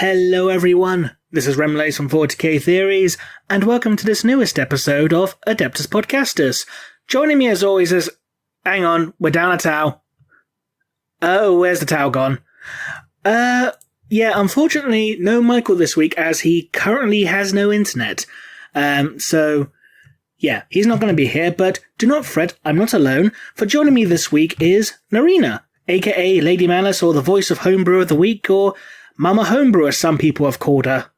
Hello everyone, this is Remleiz from FortiGate Theories, and welcome to this newest episode of Adeptus Podcastus. Joining me as always is... Hang on, we're down a towel. Oh, where's the towel gone? Yeah, unfortunately, no Michael this week as he currently has no internet. So, he's not going to be here, but do not fret, I'm not alone, for joining me this week is Naerina, aka Lady Malice, or the voice of Homebrew of the Week, or Mama Homebrew as some people have called her.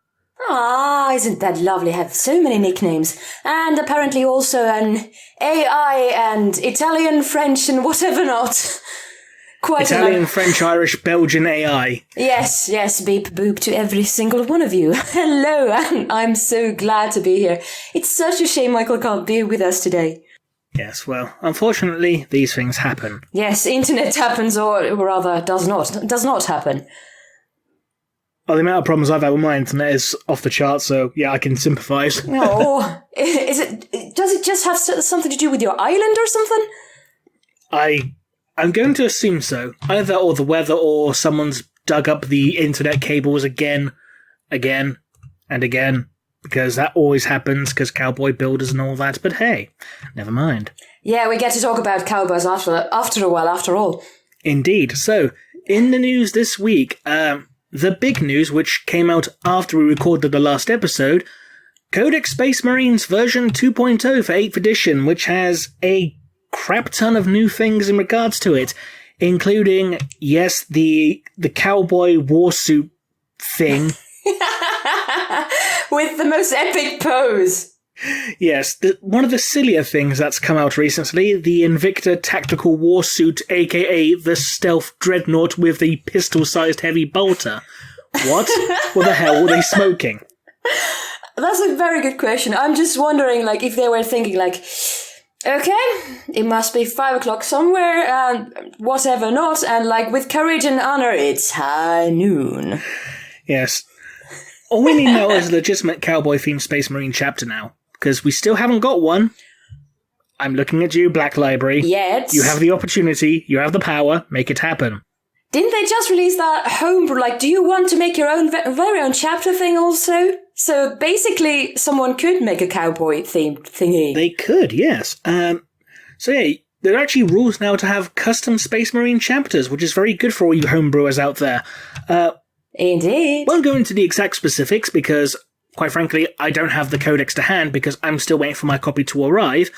Ah, isn't that lovely? Have so many nicknames. And apparently also an AI and Italian, French and whatever not. Quite Italian, French, Irish, Belgian AI. Yes, beep boop to every single one of you. Hello, and I'm so glad to be here. It's such a shame Michael can't be with us today. Yes, well, unfortunately, these things happen. Yes, internet happens, or rather, does not happen. Well, the amount of problems I've had with my internet is off the chart, so yeah, I can sympathise. Oh, does it just have something to do with your island or something? I'm going to assume so. Either or the weather or someone's dug up the internet cables again, and again, because that always happens, because cowboy builders and all that, but hey, never mind. Yeah, we get to talk about cowboys after a while, after all. Indeed. So, in the news this week, the big news, which came out after we recorded the last episode, Codex Space Marines version 2.0 for 8th edition, which has a crap ton of new things in regards to it, including, yes, the cowboy warsuit thing. With the most epic pose. Yes, one of the sillier things that's come out recently, the Invicta Tactical Warsuit, aka the Stealth Dreadnought with the pistol-sized heavy bolter. What the hell were they smoking? That's a very good question. I'm just wondering, if they were thinking, okay, it must be 5 o'clock somewhere, and whatever not, and with courage and honor, it's high noon. Yes. All we need now is a legitimate cowboy-themed Space Marine chapter now. Because we still haven't got one. I'm looking at you, Black Library. Yet. You have the opportunity, you have the power, make it happen. Didn't they just release that homebrew? Do you want to make your own very own chapter thing also? So basically, someone could make a cowboy-themed thingy. They could, yes. There are actually rules now to have custom Space Marine chapters, which is very good for all you homebrewers out there. Indeed. Won't go into the exact specifics because... Quite frankly, I don't have the codex to hand because I'm still waiting for my copy to arrive.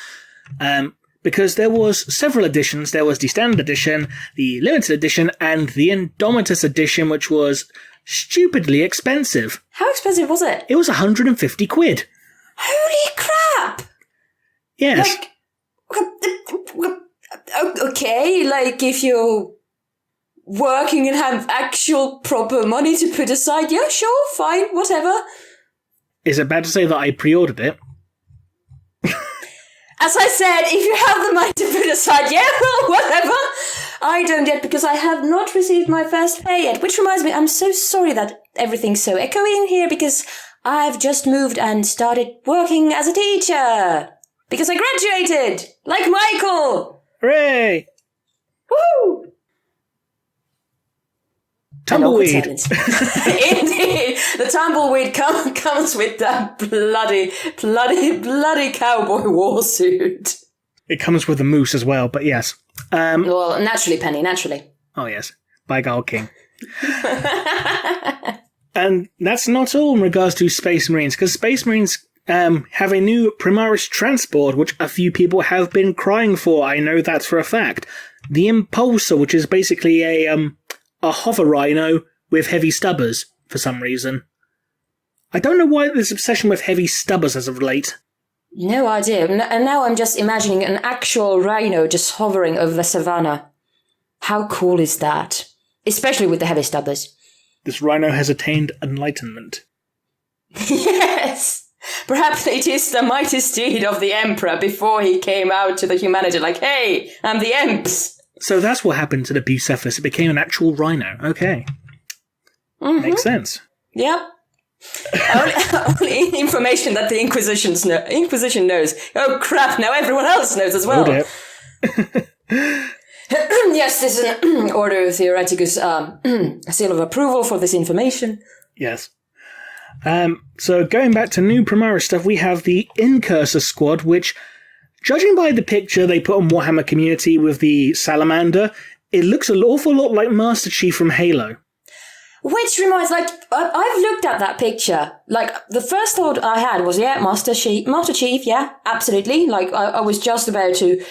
Because there was several editions. There was the Standard Edition, the Limited Edition, and the Indomitus Edition, which was stupidly expensive. How expensive was it? It was 150 quid. Holy crap! Yes. Okay, if you're working and have actual proper money to put aside, yeah, sure, fine, whatever. Is it bad to say that I pre-ordered it? As I said, if you have the money to put aside, yeah, well, whatever. I don't yet because I have not received my first pay yet. Which reminds me, I'm so sorry that everything's so echoey in here because I've just moved and started working as a teacher. Because I graduated! Like Michael! Hooray! Woo! Tumbleweed. Indeed, the tumbleweed comes with that bloody cowboy warsuit. It comes with a moose as well, but yes. Well, naturally, Penny, naturally. Oh yes, by God King. And that's not all in regards to Space Marines, because Space Marines have a new Primeira Transport, which a few people have been crying for. I know that for a fact. The Impulsor, which is basically a hover rhino with heavy stubbers, for some reason. I don't know why there's obsession with heavy stubbers as of late. No idea. And now I'm just imagining an actual rhino just hovering over the savannah. How cool is that? Especially with the heavy stubbers. This rhino has attained enlightenment. Yes! Perhaps it is the mighty steed of the Emperor before he came out to the humanity hey, I'm the Emps! So that's what happened to the Bucephalus. It became an actual rhino. Okay. Mm-hmm. Makes sense. Yep. only information that the Inquisition knows. Oh crap, now everyone else knows as well. Yes, this is an Order Theoreticus seal of approval for this information. Yes. So going back to new Primeira stuff, we have the Incursor Squad, which, judging by the picture they put on Warhammer Community with the Salamander, it looks an awful lot like Master Chief from Halo. Which reminds, like, I've looked at that picture. Like, the first thought I had was, yeah, Master Chief, yeah, absolutely. Like, I was just about to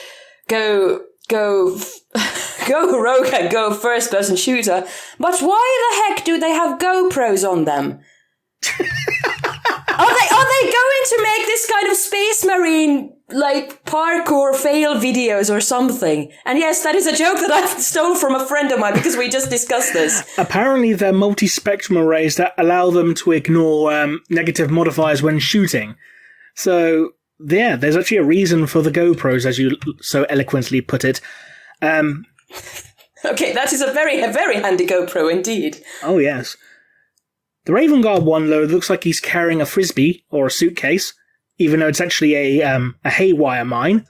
go rogue and go first-person shooter. But why the heck do they have GoPros on them? Are they going to make this kind of Space Marine, like, parkour fail videos or something? And yes, that is a joke that I stole from a friend of mine because we just discussed this. Apparently they're multi-spectrum arrays that allow them to ignore negative modifiers when shooting. So, yeah, there's actually a reason for the GoPros, as you so eloquently put it. Okay, that is a very handy GoPro indeed. Oh, yes. The Raven Garb one, though, looks like he's carrying a frisbee or a suitcase, even though it's actually a haywire mine.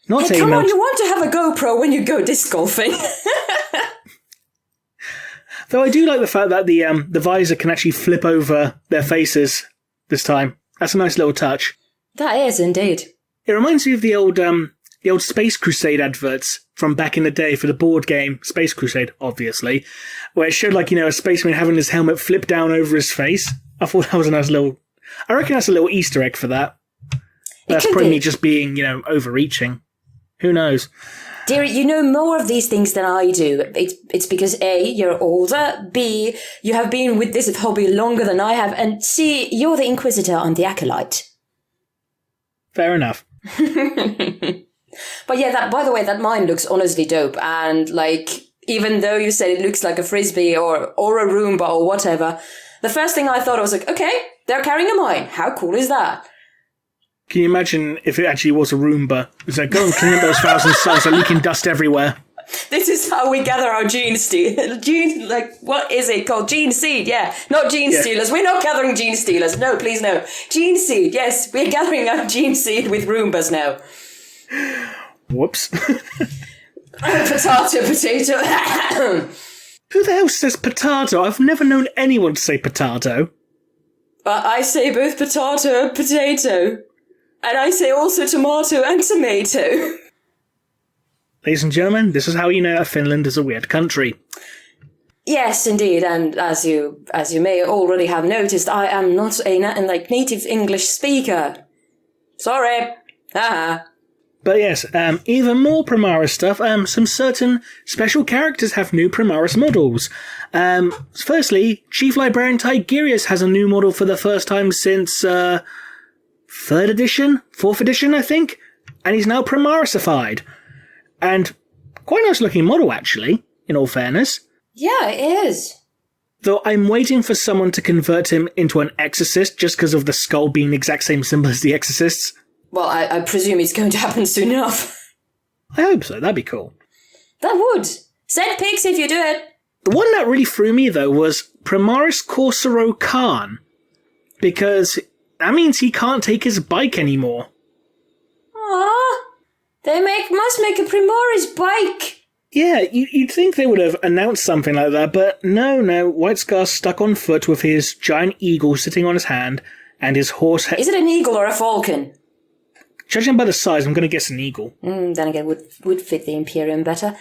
Not hey, come on, you want to have a GoPro when you go disc golfing. Though I do like the fact that the visor can actually flip over their faces this time. That's a nice little touch. That is, indeed. It reminds me of the old Space Crusade adverts from back in the day for the board game Space Crusade, obviously, where it showed, like, you know, a spaceman having his helmet flip down over his face. I thought that was a nice little... I reckon that's a little Easter egg for that. That's probably me just being, you know, overreaching. Who knows? Dear, you know more of these things than I do. It's because A, you're older, B, you have been with this hobby longer than I have, and C, you're the Inquisitor, I'm the Acolyte. Fair enough. But yeah, by the way, that mine looks honestly dope. And, like, even though you said it looks like a frisbee or a Roomba or whatever, the first thing I thought was like, okay, they're carrying a mine. How cool is that? Can you imagine if it actually was a Roomba? It's like, go and clean up those 1,000 cells, they're leaking dust everywhere. This is how we gather our gene what is it called? Gene seed, yeah. Not gene stealers. We're not gathering gene stealers. No, please no. Gene seed, yes. We're gathering our gene seed with Roombas now. Whoops. Potato. Who the hell says potato? I've never known anyone to say potato. I say both potato and potato. And I say also tomato and tomato. Ladies and gentlemen, this is how you know that Finland is a weird country. Yes, indeed, and as you may already have noticed, I am not a native English speaker. Sorry. Haha. But yes, even more Primeira stuff. Some certain special characters have new Primeras models. Firstly, Chief Librarian Tigerius has a new model for the first time since 3rd edition, 4th edition, I think, and he's now Primeirasified. And quite a nice looking model, actually, in all fairness. Yeah, it is. Though I'm waiting for someone to convert him into an Exorcist just because of the skull being the exact same symbol as the Exorcists. Well, I presume it's going to happen soon enough. I hope so. That'd be cool. That would. Send pics if you do it. The one that really threw me, though, was Primaris Corsaro Khan. Because that means he can't take his bike anymore. Aww. They must make a Primaris bike. Yeah, you'd think they would have announced something like that, but no. White Scar's stuck on foot with his giant eagle sitting on his hand, and his horse head. Is it an eagle or a falcon? Judging by the size, I'm going to guess an eagle. Then again, would fit the Imperium better.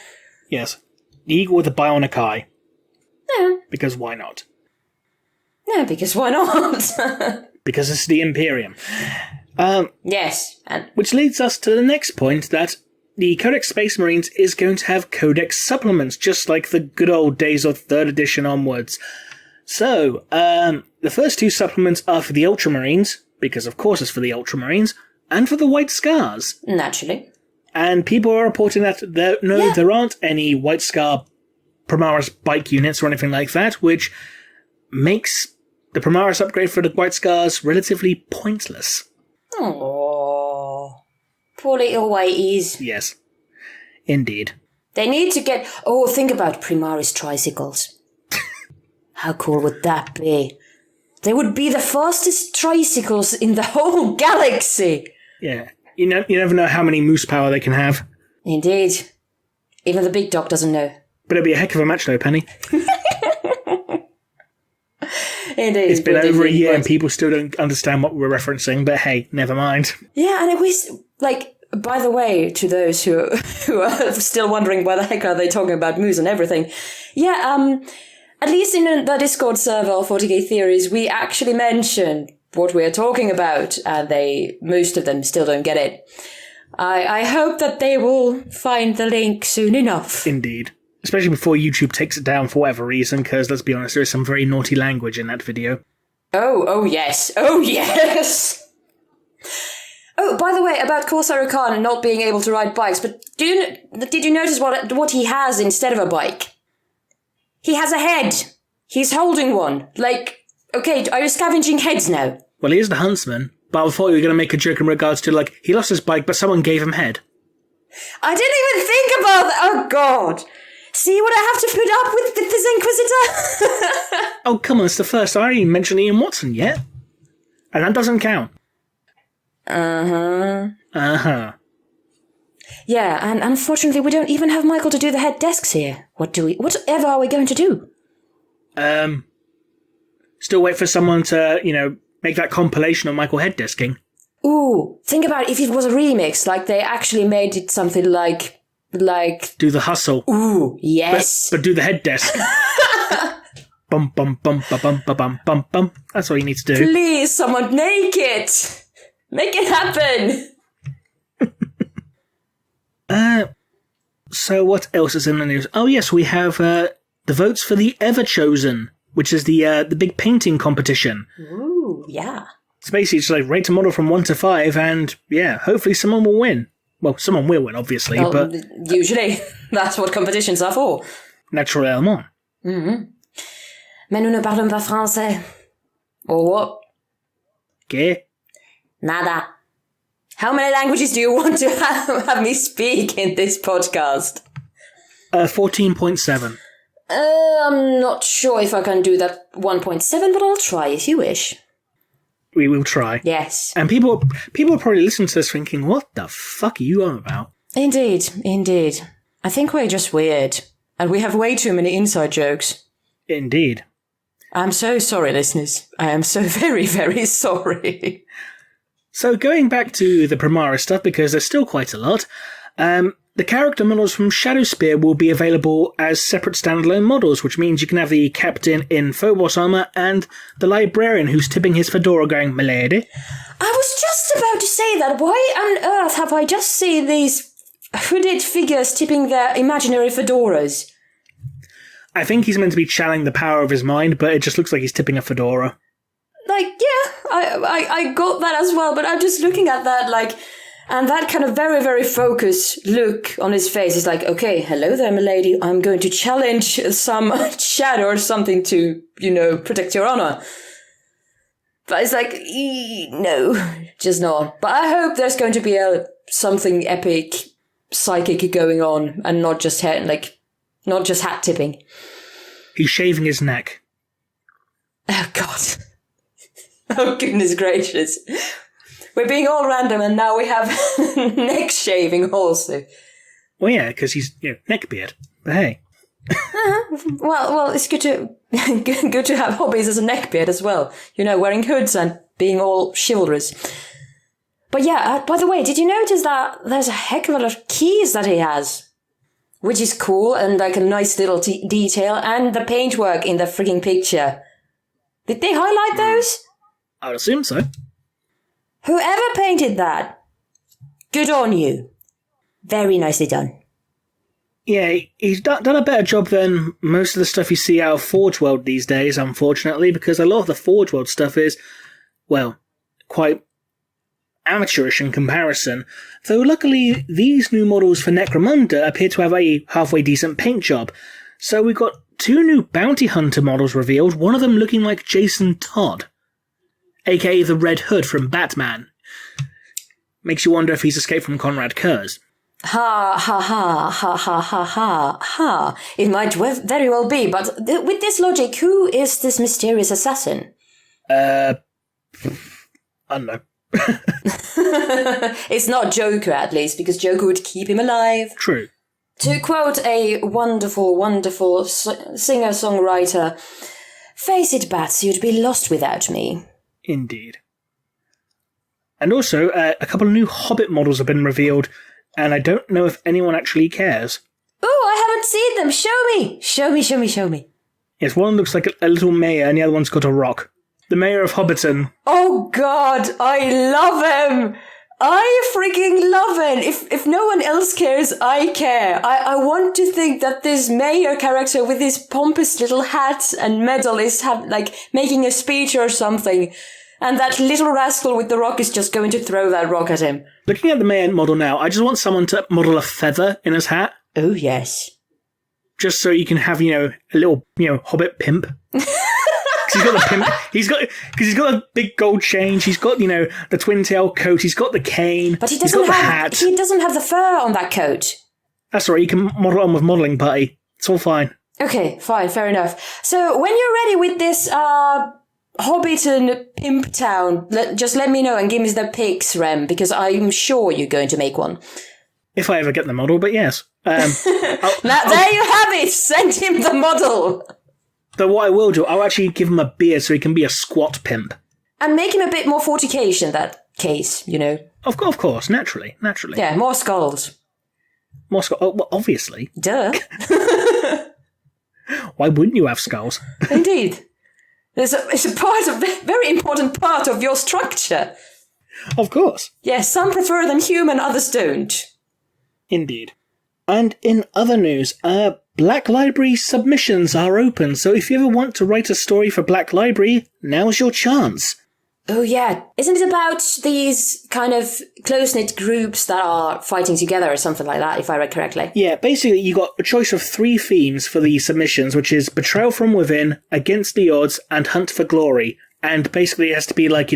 Yes. The eagle with a bionic eye. Yeah. Because why not? No, because why not? Because it's the Imperium. Yes. Which leads us to the next point, that the Codex Space Marines is going to have Codex Supplements, just like the good old days of 3rd edition onwards. So, the first 2 supplements are for the Ultramarines, because of course it's for the Ultramarines, and for the White Scars. Naturally. And people are reporting that there aren't any White Scar Primaris bike units or anything like that, which makes the Primaris upgrade for the White Scars relatively pointless. Oh, poor little whiteys. Yes, indeed. They need to get... Oh, think about Primaris tricycles. How cool would that be? They would be the fastest tricycles in the whole galaxy. Yeah, you never know how many moose power they can have. Indeed. Even the big dog doesn't know. But it'll be a heck of a match though, Penny. Indeed. It's been over a year and people still don't understand what we're referencing, but hey, never mind. Yeah, and it was, like, by the way, to those who are still wondering why the heck are they talking about moose and everything, at least in the Discord server of FortiGate Theories, we actually mention what we're talking about, and most of them still don't get it. I hope that they will find the link soon enough. Indeed. Especially before YouTube takes it down for whatever reason, because let's be honest, there is some very naughty language in that video. Oh yes. Oh yes! Oh, by the way, about Corsair Khan not being able to ride bikes, but did you notice what he has instead of a bike? He has a head. He's holding one. Like, okay, are you scavenging heads now? Well, he is the huntsman, but I thought you were going to make a joke in regards to, like, he lost his bike, but someone gave him head. I didn't even think about that. Oh, God. See what I have to put up with this Inquisitor? Oh, come on, it's the first. I didn't even mention Ian Watson yet. And that doesn't count. Uh-huh. Uh-huh. Yeah, and unfortunately we don't even have Michael to do the head desks here. Whatever are we going to do? Still wait for someone to, make that compilation of Michael head desking. Ooh, think about if it was a remix, like they actually made it something like... Do the hustle. Ooh, yes. But do the head desk. Bum, bum, bum, ba, bum, ba, bum, bum, bum. That's all you need to do. Please, someone make it! Make it happen! So what else is in the news? Oh yes, we have the votes for the Ever Chosen, which is the big painting competition. Ooh, yeah. It's basically just like rate a model from 1 to 5, and yeah, hopefully someone will win. Well, someone will win, obviously, but... Usually, that's what competitions are for. Naturellement. Mm-hmm. Mais nous ne parlons pas français. Or what? ¿Qué? Nada. How many languages do you want to have me speak in this podcast? 14.7. I'm not sure if I can do that 1.7, but I'll try if you wish. We will try. Yes. And people will probably listen to this thinking, what the fuck are you on about? Indeed. I think we're just weird. And we have way too many inside jokes. Indeed. I'm so sorry, listeners. I am so very, very sorry. So going back to the Primeira stuff, because there's still quite a lot, the character models from Shadowspear will be available as separate standalone models, which means you can have the captain in Phobos armor and the librarian who's tipping his fedora going, "Milady." I was just about to say that. Why on earth have I just seen these hooded figures tipping their imaginary fedoras? I think he's meant to be channeling the power of his mind, but it just looks like he's tipping a fedora. Like, yeah, I got that as well, but I'm just looking at that, like... And that kind of very, very focused look on his face is like, okay, hello there, milady. I'm going to challenge some shadow or something to, protect your honor. But it's like, no, just not. But I hope there's going to be something epic, psychic going on, and not just hat tipping. He's shaving his neck. Oh, God. Oh, goodness gracious. We're being all random, and now we have neck shaving also. Well, yeah, because he's neckbeard. But hey, well, it's good to have hobbies as a neckbeard as well. Wearing hoods and being all chivalrous. But yeah, by the way, did you notice that there's a heck of a lot of keys that he has, which is cool and like a nice little detail, and the paintwork in the freaking picture. Did they highlight those? I would assume so. Whoever painted that, good on you. Very nicely done. Yeah, he's done a better job than most of the stuff you see out of Forge World these days, unfortunately, because a lot of the Forge World stuff is, well, quite amateurish in comparison. Though luckily, these new models for Necromonger appear to have a halfway decent paint job. So we've got 2 new Bounty Hunter models revealed, one of them looking like Jason Todd, aka the Red Hood from Batman. Makes you wonder if he's escaped from Conrad Kurz. Ha, ha, ha, ha, ha, ha, ha, ha. It might very well be, but with this logic, who is this mysterious assassin? I don't know. It's not Joker, at least, because Joker would keep him alive. True. To quote a wonderful, wonderful singer-songwriter, Face it, Bats, you'd be lost without me. Indeed. And also, a couple of new Hobbit models have been revealed, and I don't know if anyone actually cares. Oh, I haven't seen them. Show me. Show me. Yes, one looks like a little mayor, and the other one's got a rock. The mayor of Hobbiton. Oh, God, I love him. I freaking love him. If no one else cares, I care. I want to think that this mayor character with his pompous little hat and medal is making a speech or something. And that little rascal with the rock is just going to throw that rock at him. Looking at the mayor model now, I just want someone to model a feather in his hat. Oh, yes. Just so you can have, a little, Hobbit pimp. He's got the pimp. Because he's got a big gold chain. He's got, the twin tail coat. He's got the cane. But he doesn't have the fur on that coat. That's all right. You can model on with modeling putty. It's all fine. Okay, fine, fair enough. So when you're ready with this Hobbiton Pimp Town, just let me know and give me the pics, Rem, because I'm sure you're going to make one. If I ever get the model, but yes. There you have it. Send him the model. Though what I will do, I'll actually give him a beard so he can be a squat pimp. And make him a bit more FortiGate in that case, Of course, naturally. Yeah, more skulls. More skulls? Oh, well, obviously. Duh. Why wouldn't you have skulls? Indeed. It's a very important part of your structure. Of course. Yes, some prefer them human, others don't. Indeed. And in other news, Black Library submissions are open, so if you ever want to write a story for Black Library, now's your chance. Oh yeah, isn't it about these kind of close-knit groups that are fighting together or something like that, if I read correctly? Yeah, basically you got a choice of 3 themes for the submissions, which is Betrayal from Within, Against the Odds, and Hunt for Glory. And basically it has to be like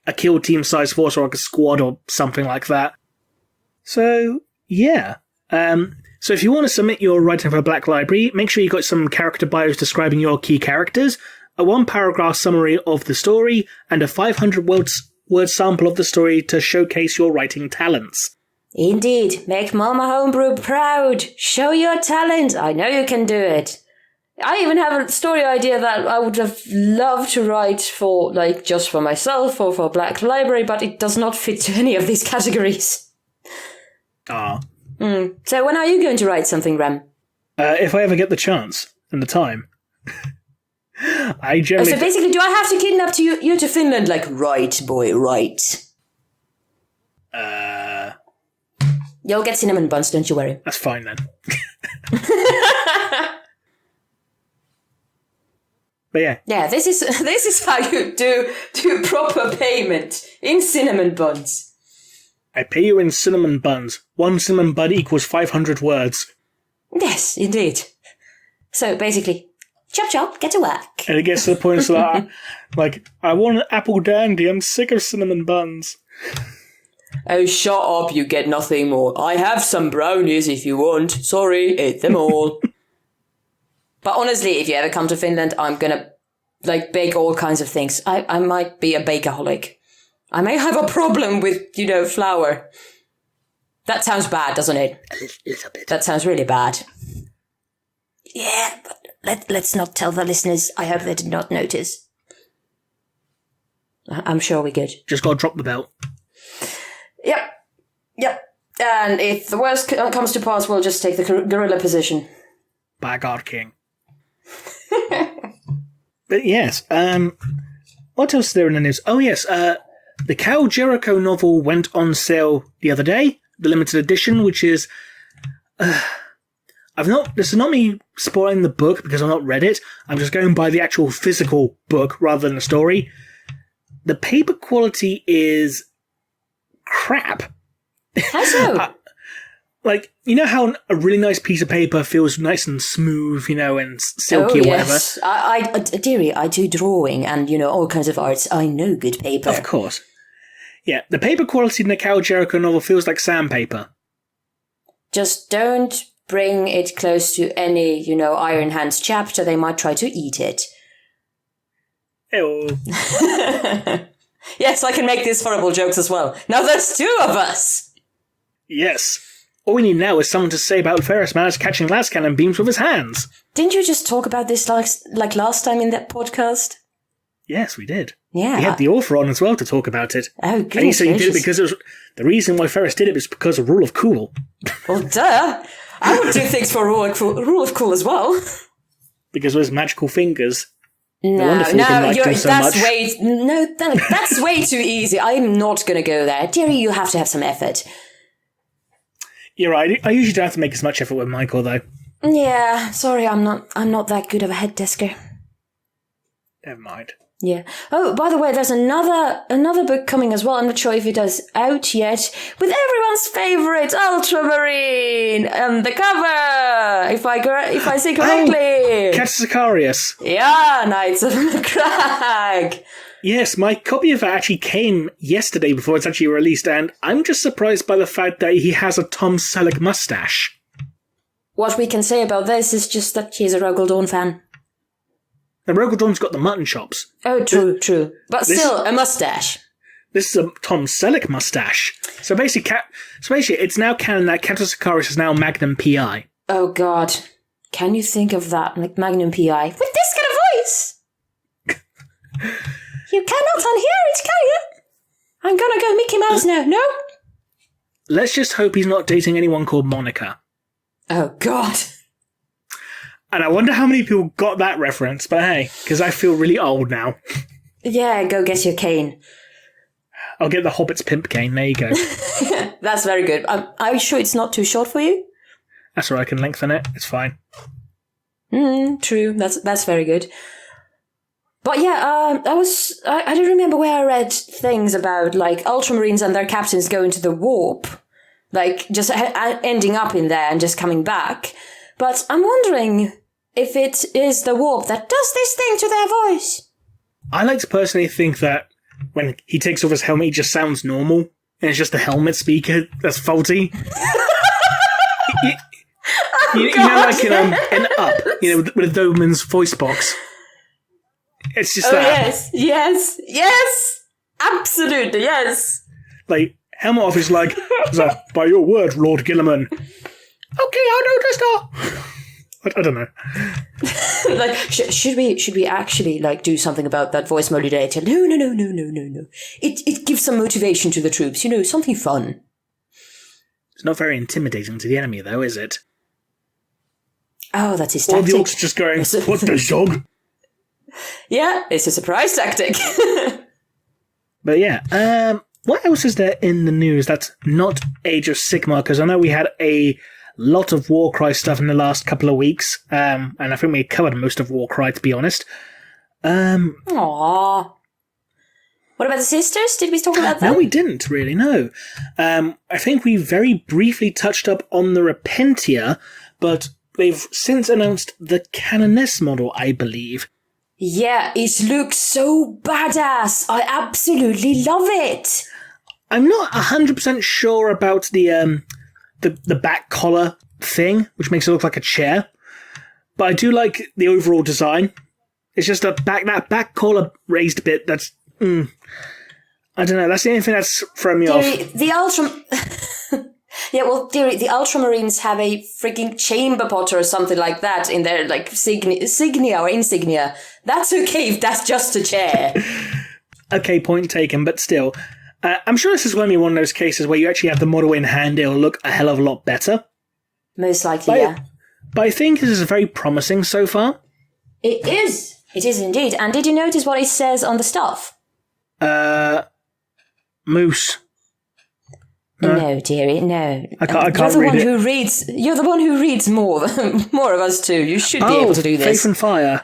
a kill team size force or like a squad or something like that. So, yeah. So if you want to submit your writing for Black Library, make sure you got some character bios describing your key characters, a 1-paragraph summary of the story, and a 500-word sample of the story to showcase your writing talents. Indeed. Make Mama Homebrew proud. Show your talent. I know you can do it. I even have a story idea that I would have loved to write for, just for myself or for Black Library, but it does not fit to any of these categories. Ah. So when are you going to write something, Rem? If I ever get the chance and the time. I generally... so basically, do I have to kidnap you to Finland? Right, boy, right. You'll get cinnamon buns, don't you worry. That's fine then. But yeah. Yeah, this is how you do proper payment in cinnamon buns. I pay you in cinnamon buns. 1 cinnamon bun equals 500 words. Yes, indeed. So basically, chop chop, get to work. And it gets to the point so that, I want an apple dandy. I'm sick of cinnamon buns. Oh, shut up, you get nothing more. I have some brownies if you want. Sorry, ate them all. But honestly, if you ever come to Finland, I'm gonna, bake all kinds of things. I might be a bakeaholic. I may have a problem with, flour. That sounds bad, doesn't it? A little bit. That sounds really bad. Yeah, but let's not tell the listeners. I hope they did not notice. I'm sure we're good. Just gotta drop the belt. Yep. And if the worst comes to pass, we'll just take the gorilla position. By God King. But yes, what else is there in the news? Oh yes, the Cal Jericho novel went on sale the other day, the limited edition, which is... this is not me spoiling the book because I've not read it. I'm just going by the actual physical book rather than the story. The paper quality is crap. How so? You know how a really nice piece of paper feels nice and smooth, and silky or whatever? Yes. Dearie, I do drawing and, all kinds of arts. I know good paper. Of course. Yeah, the paper quality in the Cal Jericho novel feels like sandpaper. Just don't bring it close to any, Iron Hands chapter. They might try to eat it. Ew. Yes, I can make these horrible jokes as well. Now there's 2 of us. Yes. All we need now is someone to say about Ferris managed catching las cannon beams with his hands. Didn't you just talk about this like last time in that podcast? Yes, we did. Yeah. We had the author on as well to talk about it. Oh, goodness And he said he did it gracious. because it was, the reason why Ferris did it was because of rule of cool. Well, duh. I would do things for rule of cool as well. Because with his magical fingers. No, wonderful liked him so that's much. that's way too easy. I'm not going to go there. Dearie, you have to have some effort. You're right. I usually don't have to make as much effort with Michael, though. Yeah, sorry, I'm not that good of a head desker. Never mind. Yeah. Oh, by the way, there's another book coming as well. I'm not sure if it is out yet. With everyone's favorite Ultramarine and the cover, if I say correctly. Cat Sicarius. Yeah, Knights of the Crag. Yes, my copy of it actually came yesterday before it's actually released, and I'm just surprised by the fact that he has a Tom Selleck mustache. What we can say about this is just that he's a Rogal Dawn fan. The Rogal Dawn's got the mutton chops. Oh, true. But still, a mustache. This is a Tom Selleck mustache. So basically, it's now canon that Catus Sicarius is now Magnum PI. Oh, God. Can you think of that? Like Magnum PI. With this kind of voice! You cannot unhear it, can you? I'm gonna go Mickey Mouse now. No? Let's just hope he's not dating anyone called Monica. Oh, God. And I wonder how many people got that reference, but hey, because I feel really old now. Yeah, go get your cane. I'll get the Hobbit's pimp cane, there you go. That's very good. Are you sure it's not too short for you? That's where I can lengthen it, it's fine. True. That's very good. But yeah, I don't remember where I read things about, like, Ultramarines and their captains going to the warp. Like, just ending up in there and just coming back. But I'm wondering if it is the warp that does this thing to their voice. I like to personally think that when he takes off his helmet, he just sounds normal, and it's just the helmet speaker that's faulty. You know, like in Up, with Doberman's voice box. It's just that. Yes, absolutely, yes. Like, helmet off is like, by your word, Lord Gilliman. Okay, I noticed that. I don't know. Like, should we actually like do something about that voice modulator? No. It gives some motivation to the troops. Something fun. It's not very intimidating to the enemy, though, is it? Oh, that's his All tactic. the orcs just going, "What the dog?" Yeah, it's a surprise tactic. But yeah, what else is there in the news that's not Age of Sigmar? Because I know we had a lot of Warcry stuff in the last couple of weeks, and I think we covered most of Warcry, to be honest. Aww. What about the sisters? Did we talk about them? No, we didn't really, no. I think we very briefly touched up on the Repentia, but they've since announced the Canoness model, I believe. Yeah, it looks so badass. I absolutely love it. I'm not 100% sure about the back collar thing, which makes it look like a chair, but I do like the overall design. It's just that back collar raised bit that's... I don't know, that's the only thing that's throwing me off. The Ultramarines have a freaking chamber pot or something like that in their, like, signia or insignia. That's okay if that's just a chair. Okay, point taken, but still. I'm sure this is going to be one of those cases where you actually have the model in hand, it'll look a hell of a lot better. Most likely, yeah. But I think this is very promising so far. It is. It is indeed. And did you notice what it says on the stuff? Moose. No, dearie, no. I can't read it. You're the one who reads more of us too. You should be able to do this. Faith and Fire,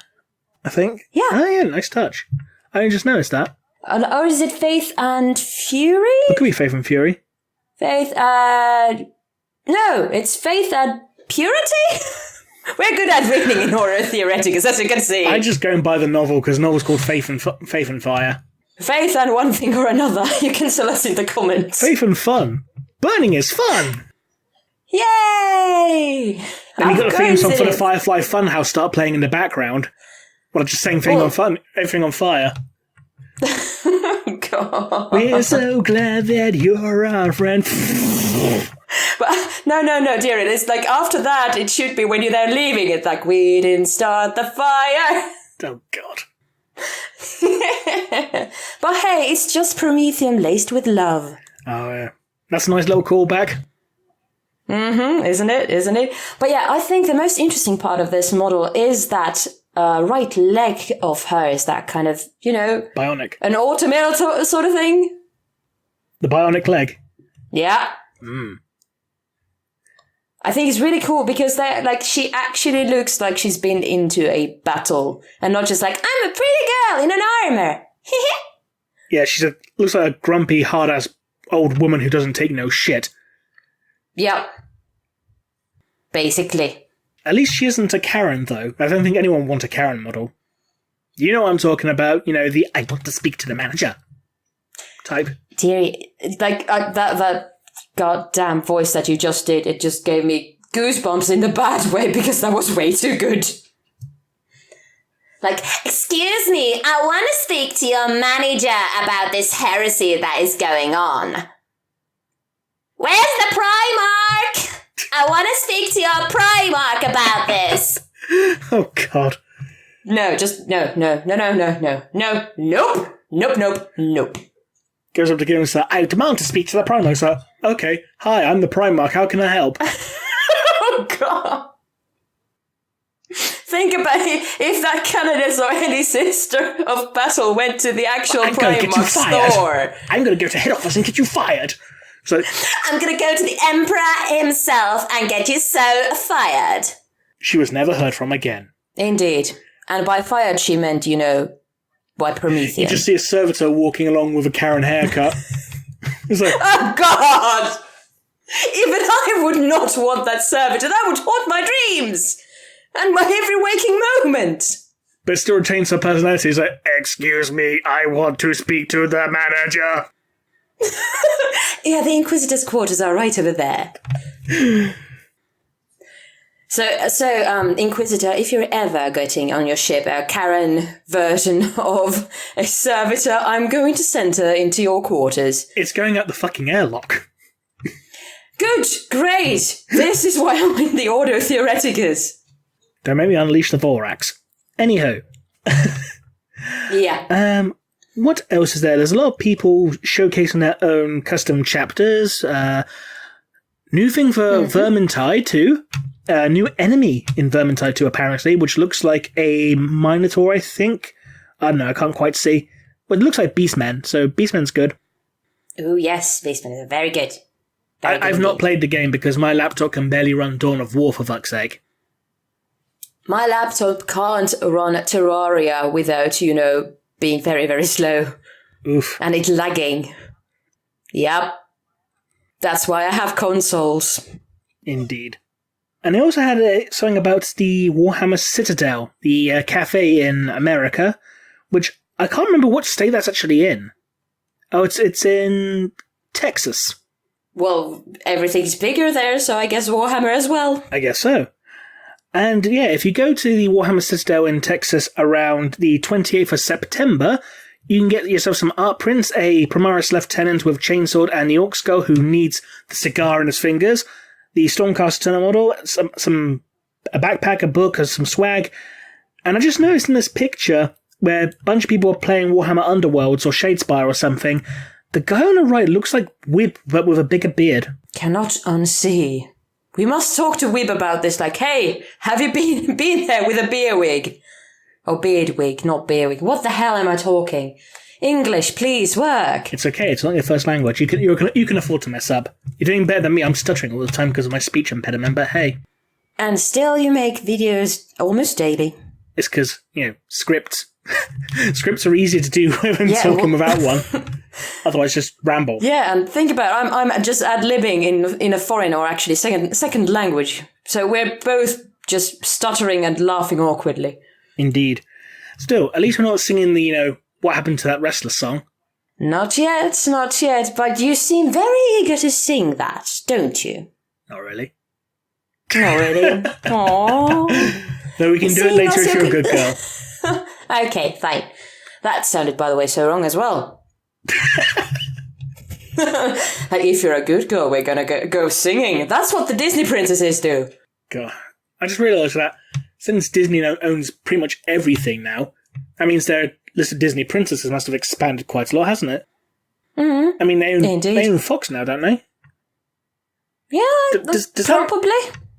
I think. Yeah. Oh, yeah, nice touch. I just noticed that. Or is it Faith and Fury? It could be Faith and Fury. Faith and... No, it's Faith and Purity? We're good at reading in horror theoreticus, as you can see. I'm just going by the novel, because the novel's called Faith and Fire. Faith and one thing or another. You can tell us in the comments. Faith and fun. Burning is fun! Yay! And you got the theme song for the Firefly Funhouse start playing in the background. Well, just saying everything on fire. God. We're so glad that you're our friend. But no, dear. It's like after that, it should be when you're there leaving it, like, we didn't start the fire. Oh, God. But hey, it's just Prometheum laced with love. Oh, yeah. That's a nice little callback. Isn't it? But yeah, I think the most interesting part of this model is that right leg of hers, that kind of, Bionic. an automail sort of thing. The bionic leg. Yeah. I think it's really cool because she actually looks like she's been into a battle and not just like, I'm a pretty girl in an armor. Yeah, looks like a grumpy, hard-ass old woman who doesn't take no shit. Yep. Basically. At least she isn't a Karen, though. I don't think anyone wants a Karen model. You know what I'm talking about. The I want to speak to the manager type. Dearie, like that goddamn voice that you just did, it just gave me goosebumps in the bad way because that was way too good. Like, excuse me, I want to speak to your manager about this heresy that is going on. Where's the Primarch? I want to speak to your Primarch about this. Oh, God. No, just no. Nope. Goes up to Gideon and says, I demand to speak to the Primarch, sir. Okay. Hi, I'm the Primarch. How can I help? Oh, God. Think about if that Canada's or any sister of battle went to the actual Primarch store. I'm going to go to head office and get you fired. So I'm going to go to the Emperor himself and get you so fired. She was never heard from again. Indeed. And by fired, she meant, by Prometheus. You just see a servitor walking along with a Karen haircut. It's like, oh, God! Even I would not want that servitor. That would haunt my dreams and my every waking moment. But still retains her personality. It's like, excuse me, I want to speak to the manager. Yeah, the Inquisitor's quarters are right over there. So, Inquisitor, if you're ever getting on your ship a Karen version of a servitor, I'm going to send her into your quarters. It's going out the fucking airlock. Good, great. This is why I'm in the Ordo Theoreticus. Don't make me unleash the Vorax. Anyhow. Yeah. What else is there? There's a lot of people showcasing their own custom chapters. New thing for Vermintide too. New enemy in Vermintide 2, apparently, which looks like a Minotaur, I think. I don't know, I can't quite see. But it looks like Beastmen, so Beastmen's good. Oh, yes, Beastmen are very good. I've not played the game because my laptop can barely run Dawn of War, for fuck's sake. My laptop can't run Terraria without, being very, very slow. Oof. And it's lagging. Yep. That's why I have consoles. Indeed. And they also had something about the Warhammer Citadel, the cafe in America, which I can't remember what state that's actually in. Oh, it's in Texas. Well, everything's bigger there, so I guess Warhammer as well. I guess so. And yeah, if you go to the Warhammer Citadel in Texas around the 28th of September, you can get yourself some art prints, a Primaris Lieutenant with chainsword and the Orc Skull who needs the cigar in his fingers, the Stormcaster model, a backpack, a book, some swag. And I just noticed in this picture where a bunch of people are playing Warhammer Underworlds or Shadespire or something, the guy on the right looks like Wib, but with a bigger beard. Cannot unsee. We must talk to Wib about this, like, hey, have you been there with a beer wig? Oh, beard wig, not beer wig. What the hell am I talking? English, please, work. It's okay, it's not your first language. You can afford to mess up. You're doing better than me. I'm stuttering all the time because of my speech impediment, but hey. And still you make videos almost daily. It's because, scripts. Scripts are easier to do when talking without one. Otherwise, just ramble. Yeah, and think about it. I'm just ad-libbing in a foreign or actually second language. So we're both just stuttering and laughing awkwardly. Indeed. Still, at least we're not singing the, what happened to that wrestler song. Not yet, but you seem very eager to sing that, don't you? Not really. Not really? Aww. No, we can do it later if you're a good girl. Okay, fine. That sounded, by the way, so wrong as well. And if you're a good girl, we're gonna go singing. That's what the Disney princesses do. God, I just realised that since Disney owns pretty much everything now, that means their list of Disney princesses must have expanded quite a lot, hasn't it? Mm-hmm. I mean, they own Fox now, don't they? Yeah, probably.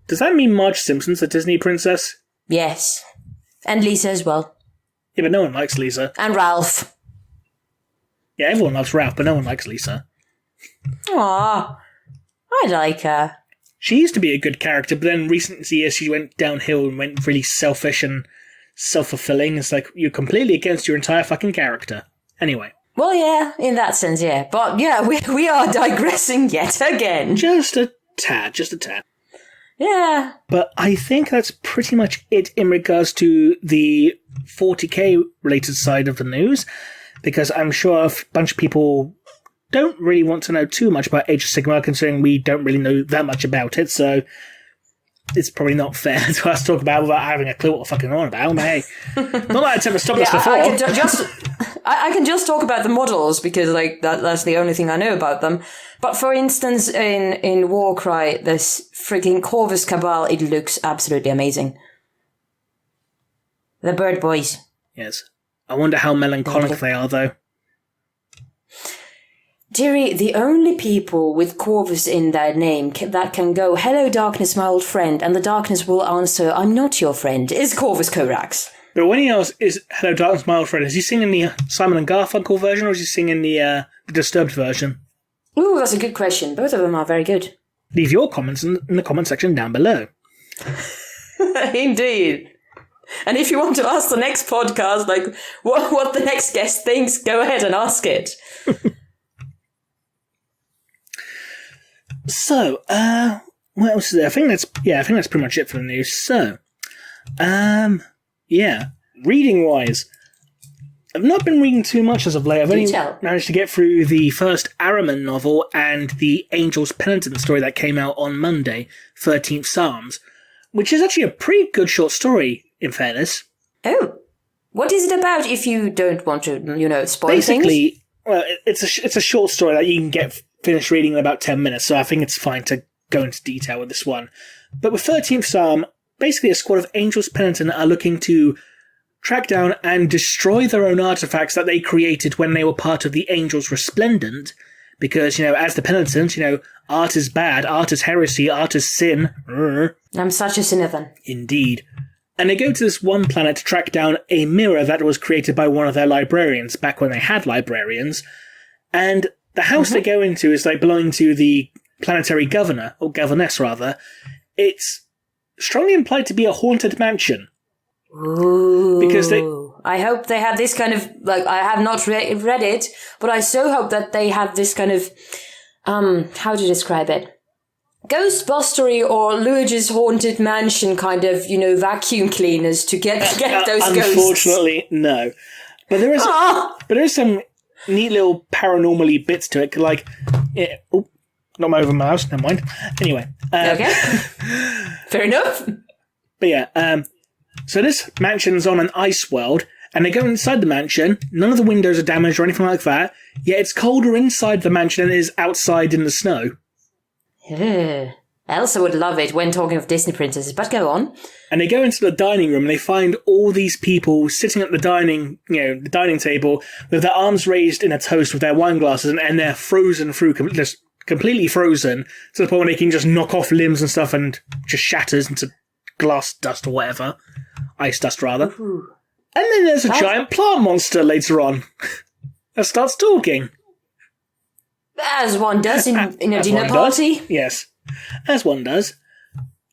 Does that mean Marge Simpson's a Disney princess? Yes. And Lisa as well. Yeah, but no one likes Lisa. And Ralph. Yeah, everyone loves Ralph, but no one likes Lisa. Aw, I like her. She used to be a good character, but then recent years she went downhill and went really selfish and self-fulfilling. It's like, you're completely against your entire fucking character. Anyway. Well, yeah, in that sense, yeah. But yeah, we are digressing yet again. Just a tad. Yeah. But I think that's pretty much it in regards to the 40k related side of the news, because I'm sure a bunch of people don't really want to know too much about Age of Sigmar, considering we don't really know that much about it, so it's probably not fair to us to talk about without having a clue what we're fucking on about, but hey, not that I attempt to stop us before. I can just talk about the models, because like that's the only thing I know about them. But for instance, in Warcry, this freaking Corvus Cabal, it looks absolutely amazing. The bird boys. Yes. I wonder how melancholic they are, though. Jerry, the only people with Corvus in their name that can go, "Hello, darkness, my old friend," and the darkness will answer, "I'm not your friend," is Corvus Corax. But when he asks, "Is Hello, darkness, my old friend," is he singing the Simon and Garfunkel version, or is he singing the Disturbed version? Ooh, that's a good question. Both of them are very good. Leave your comments in the comment section down below. Indeed. And if you want to ask the next podcast, like, what the next guest thinks, go ahead and ask it. So, what else is there? I think that's pretty much it for the news. So, reading-wise, I've not been reading too much as of late. I've only managed to get through the first Araman novel and the Angel's Penitent story that came out on Monday, 13th Psalms, which is actually a pretty good short story, in fairness. Oh. What is it about, if you don't want to, spoil things? Basically, well, it's a short story that you can get finished reading in about 10 minutes, so I think it's fine to go into detail with this one. But with 13th Psalm, basically a squad of Angel's Penitent are looking to track down and destroy their own artifacts that they created when they were part of the Angels Resplendent, because, as the Penitent, art is bad, art is heresy, art is sin. I'm such a sinner then. Indeed. And they go to this one planet to track down a mirror that was created by one of their librarians, back when they had librarians, and the house they go into is belonging to the planetary governor, or governess rather. It's strongly implied to be a haunted mansion. Ooh. Because I hope they have this kind of, I have not read it, but I so hope that they have this kind of, how to describe it? Ghostbustery or Luigi's Haunted Mansion kind of, vacuum cleaners to get those ghosts. Unfortunately, no. But there is some neat little paranormally bits to it, not over my mouse, never mind. Anyway. Okay. Fair enough. But yeah, so this mansion's on an ice world, and they go inside the mansion. None of the windows are damaged or anything like that, yet it's colder inside the mansion than it is outside in the snow. Elsa would love it when talking of Disney princesses, but go on. And they go into the dining room and they find all these people sitting at the dining table with their arms raised in a toast with their wine glasses, and they're frozen through, just completely frozen, to the point where they can just knock off limbs and stuff and just shatters into glass dust or whatever. Ice dust, rather. Ooh. And then there's a giant plant monster later on that starts talking. As one does in a dinner party. Yes, as one does.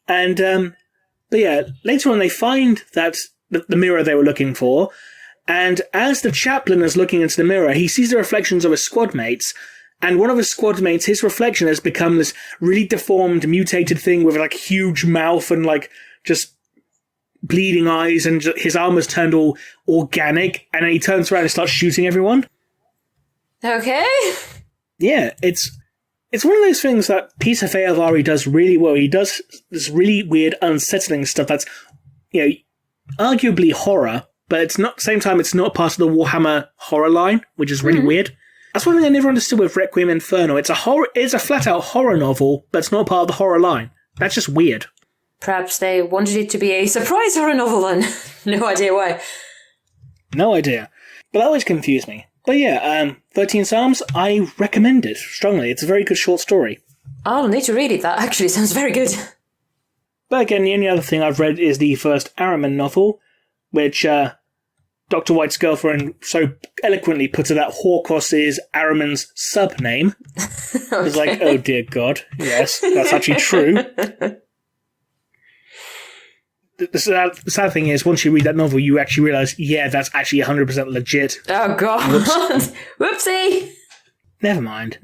And, but yeah, later on they find that the mirror they were looking for, and as the chaplain is looking into the mirror, he sees the reflections of his squad mates, and one of his squad mates, his reflection has become this really deformed, mutated thing with huge mouth and just bleeding eyes, and his arm has turned all organic, and then he turns around and starts shooting everyone. Okay. Yeah, it's one of those things that Peter Feovari does really well. He does this really weird, unsettling stuff that's, arguably horror, but it's not. Same time, it's not part of the Warhammer horror line, which is really weird. That's one thing I never understood with Requiem Infernal. It's a flat-out horror novel, but it's not part of the horror line. That's just weird. Perhaps they wanted it to be a surprise horror novel then. No idea why. No idea. But that always confused me. But yeah, 13 Psalms, I recommend it strongly. It's a very good short story. I'll need to read it. That actually sounds very good. But again, the only other thing I've read is the first Araman novel, which Dr. White's girlfriend so eloquently put it that Horcrux is Araman's sub-name. Okay. It's like, oh dear God, yes, that's actually true. The sad thing is, once you read that novel, you actually realise, yeah, that's actually 100% legit. Oh God. Whoopsie! Never mind.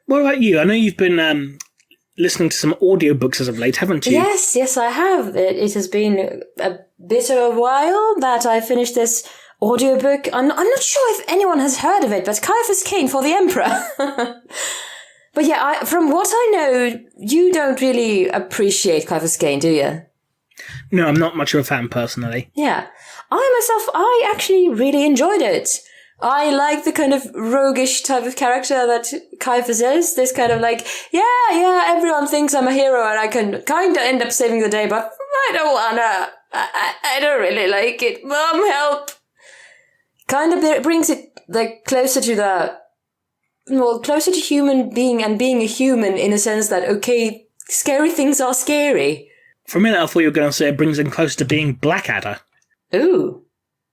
What about you? I know you've been listening to some audiobooks as of late, haven't you? Yes, I have. It has been a bit of a while that I finished this audiobook. I'm not sure if anyone has heard of it, but Caiaphas Cain for the Emperor. But yeah, from what I know, you don't really appreciate Caiaphas Cain, do you? No, I'm not much of a fan personally. Yeah. I actually really enjoyed it. I like the kind of roguish type of character that Caiaphas is. This kind of like, yeah, everyone thinks I'm a hero and I can kind of end up saving the day, but I don't wanna. I don't really like it. Mom, help! Kind of brings it like closer to human being and being a human in a sense that, okay, scary things are scary. For a minute I thought you were going to say it brings him close to being Blackadder. Ooh.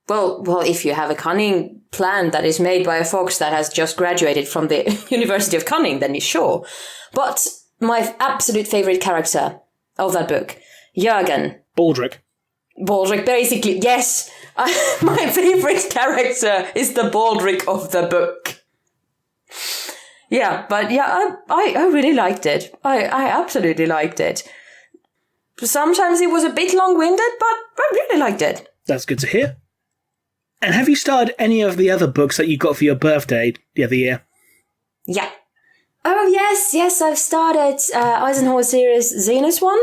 Well, if you have a cunning plan that is made by a fox that has just graduated from the University of Cunning, then sure. But my absolute favourite character of that book, Jürgen. Baldric, basically, yes. My favourite character is the Baldric of the book. Yeah, but yeah, I really liked it. I absolutely liked it. Sometimes it was a bit long-winded, but I really liked it. That's good to hear. And have you started any of the other books that you got for your birthday the other year? Yeah. Oh, yes, I've started Eisenhower series Xenos one.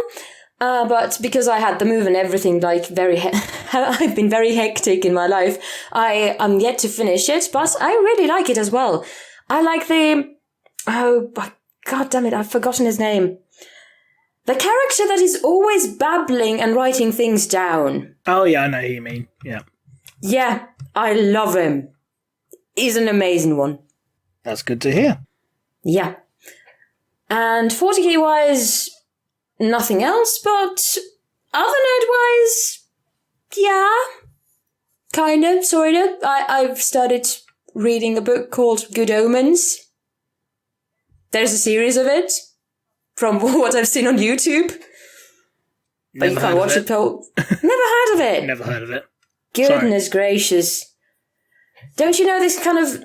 But because I had the move and everything, like I've been very hectic in my life, I am yet to finish it, but I really like it as well. I like God damn it, I've forgotten his name. The character that is always babbling and writing things down. Oh yeah, I know who you mean, yeah. Yeah, I love him. He's an amazing one. That's good to hear. Yeah. And FortiGate-wise, nothing else, but other nerd-wise, yeah. Kind of, sort of. I've started reading a book called Good Omens. There's a series of it, from what I've seen on YouTube. But you can't watch it. Never heard of it. Never heard of it. Goodness gracious. Don't you know this kind of,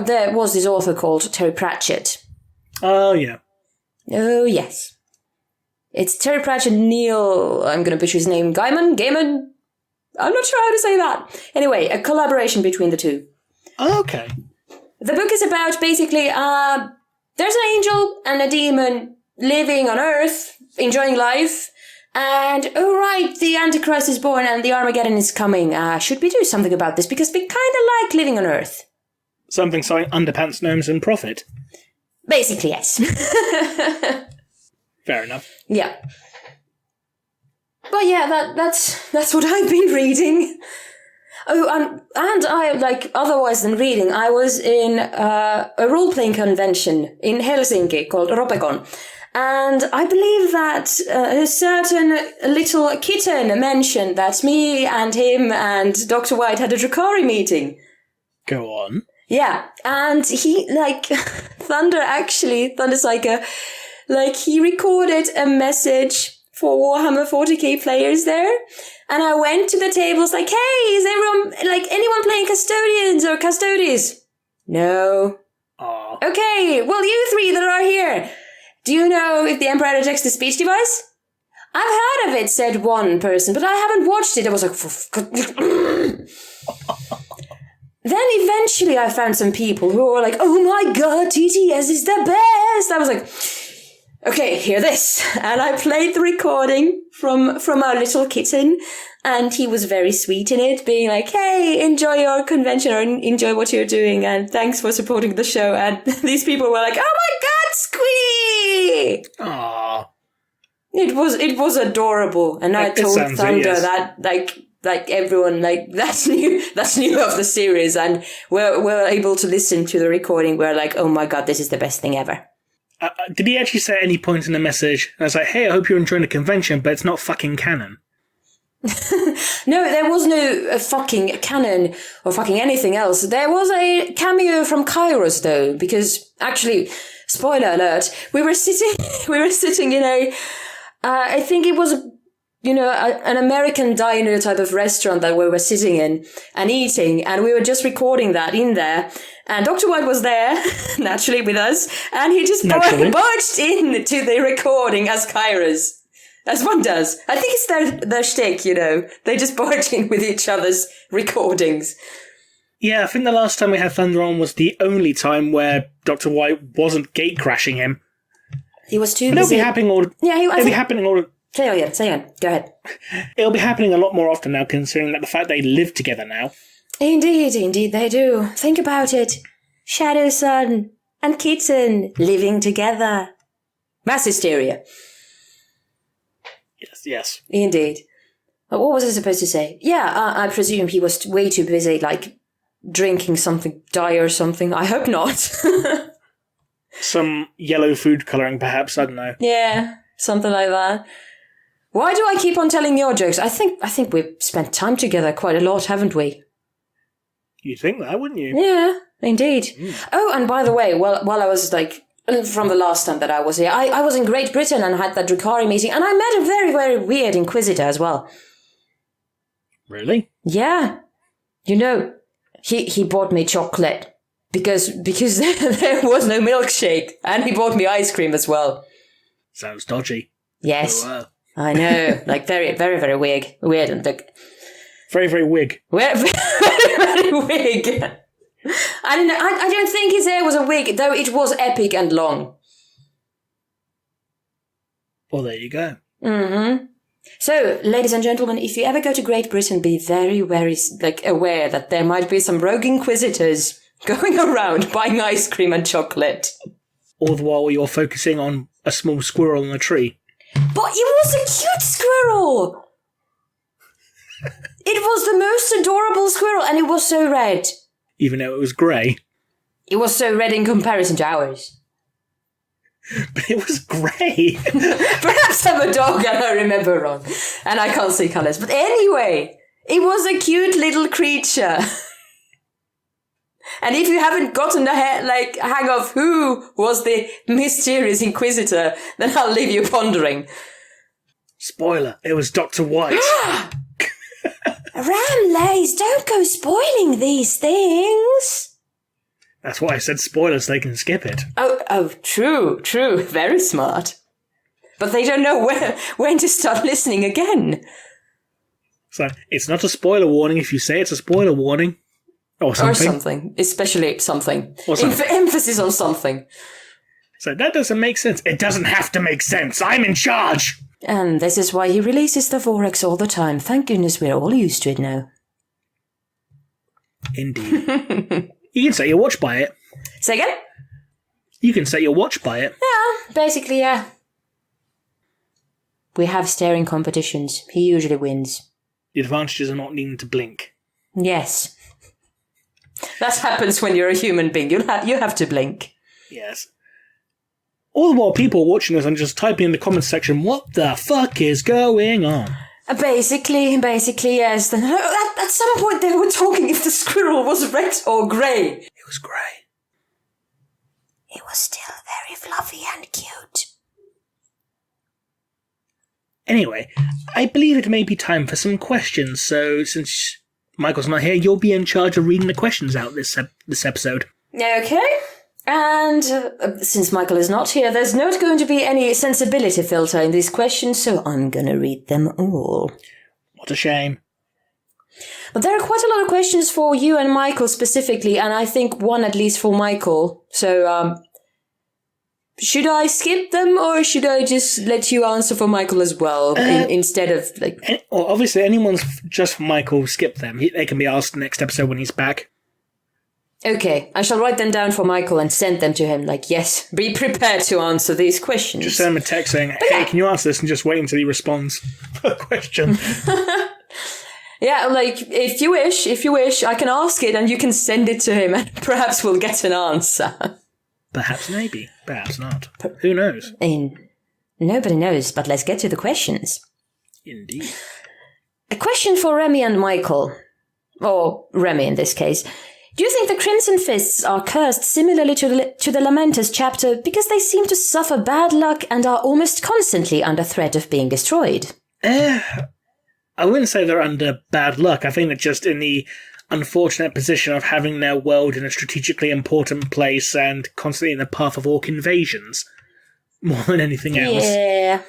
there was this author called Terry Pratchett. Oh, yeah. Oh, yes. It's Terry Pratchett, Neil, I'm going to butcher his name, Gaiman? I'm not sure how to say that. Anyway, a collaboration between the two. Okay. The book is about basically, there's an angel and a demon living on Earth, enjoying life. And, oh right, the Antichrist is born and the Armageddon is coming. Should we do something about this? Because we kind of like living on Earth. Something sewing underpants, gnomes and profit. Basically, yes. Fair enough. Yeah. But yeah, that's what I've been reading. Oh, and I, like, otherwise than reading, I was in a role-playing convention in Helsinki called Ropecon. And I believe that a certain little kitten mentioned that me and him and Dr. White had a Drakari meeting. Go on. Yeah, and he, Thundercycle, he recorded a message for Warhammer 40k players there. And I went to the tables like, hey, is everyone, anyone playing Custodians or Custodes? No. Aww. Okay, well, you three that are here, do you know if the Emperor detects the speech device? I've heard of it, said one person, but I haven't watched it. I was like, Then eventually I found some people who were like, oh my god, TTS is the best. I was like, okay, hear this. And I played the recording from our little kitten, and he was very sweet in it, being like, hey, enjoy your convention or enjoy what you're doing, and thanks for supporting the show. And these people were like, oh my god, Squee! Aww. It was adorable. And I told Thunder that, like everyone, like, that's new of the series, and we're able to listen to the recording. We're like, oh my god, this is the best thing ever. Did he actually say at any point in the message, I was like, hey, I hope you're enjoying the convention, but it's not fucking canon? No, there was no fucking canon or fucking anything else. There was a cameo from Kairos, though, because actually, spoiler alert, we were sitting in a, I think it was, an American diner type of restaurant that we were sitting in and eating, and we were just recording that in there. And Dr. White was there, naturally, with us, and he just barged in to the recording as Kairos. As one does. I think it's their shtick, They just barge in with each other's recordings. Yeah, I think the last time we had Thunder on was the only time where Dr. White wasn't gate crashing him. He was too busy. It'll be happening all... Yeah, it'll be happening all... Say on. Go ahead. It'll be happening a lot more often now, considering that the fact they live together now. Indeed they do. Think about it. Shadow Sun and Kitten living together. Mass hysteria. Yes. Indeed. But what was I supposed to say? Yeah, I presume he was way too busy, like, drinking something dire or something. I hope not. Some yellow food colouring, perhaps. I don't know. Yeah, something like that. Why do I keep on telling your jokes? I think we've spent time together quite a lot, haven't we? You'd think that, wouldn't you? Yeah, indeed. Oh, and by the way, while I was, like, from the last time that I was here, I was in Great Britain and had that Drukhari meeting, and I met a very, very weird Inquisitor as well. Really? Yeah. He bought me chocolate because there was no milkshake, and he bought me ice cream as well. Sounds dodgy. Yes. Oh, wow. I know. Like, very, very, very weird and like... Very, very wig. Very, very wig. I don't think his hair was a wig, though it was epic and long. Well, there you go. Mm-hmm. So, ladies and gentlemen, if you ever go to Great Britain, be very, very, aware that there might be some rogue inquisitors going around buying ice cream and chocolate. All the while you're focusing on a small squirrel in a tree. But it was a cute squirrel! It was the most adorable squirrel, and it was so red. Even though it was grey. It was so red in comparison to ours. But it was grey. Perhaps I'm a dog and I remember wrong. And I can't see colours. But anyway, it was a cute little creature. And if you haven't gotten the hang of who was the mysterious Inquisitor, then I'll leave you pondering. Spoiler, it was Dr. White. Remleiz, don't go spoiling these things. That's why I said spoilers, they can skip it. Oh, true. Very smart. But they don't know when to start listening again. So, it's not a spoiler warning if you say it's a spoiler warning. Or something. Or something. Especially something. Emphasis on something. So that doesn't make sense. It doesn't have to make sense. I'm in charge. And this is why he releases the Vorax all the time. Thank goodness we're all used to it now. Indeed. You can set your watch by it. Say again? You can set your watch by it. Yeah, basically, yeah. We have staring competitions. He usually wins. The advantages are not needing to blink. Yes. That happens when you're a human being. You have to blink. Yes. All the while people watching this and just typing in the comments section, what the fuck is going on? Basically, yes. At some point they were talking if the squirrel was red or grey. It was grey. It was still very fluffy and cute. Anyway, I believe it may be time for some questions, so since Michael's not here, you'll be in charge of reading the questions out this episode. Okay. And since Michael is not here, there's not going to be any sensibility filter in these questions, so I'm going to read them all. What a shame. But there are quite a lot of questions for you and Michael specifically, and I think one at least for Michael. So, Should I skip them, or should I just let you answer for Michael as well, instead of, like... Obviously, anyone's just for Michael, skip them. They can be asked next episode when he's back. Okay, I shall write them down for Michael and send them to him, like, yes, be prepared to answer these questions. Just send him a text saying, hey, can you answer this, and just wait until he responds to a question. Yeah, like, if you wish, I can ask it and you can send it to him and perhaps we'll get an answer. Perhaps maybe, perhaps not. Who knows? Nobody knows, but let's get to the questions. Indeed. A question for Remy and Michael. Or Remy in this case. Do you think the Crimson Fists are cursed similarly to the Lamentus chapter because they seem to suffer bad luck and are almost constantly under threat of being destroyed? I wouldn't say they're under bad luck. I think they're just in the unfortunate position of having their world in a strategically important place and constantly in the path of orc invasions, more than anything else. Yeah.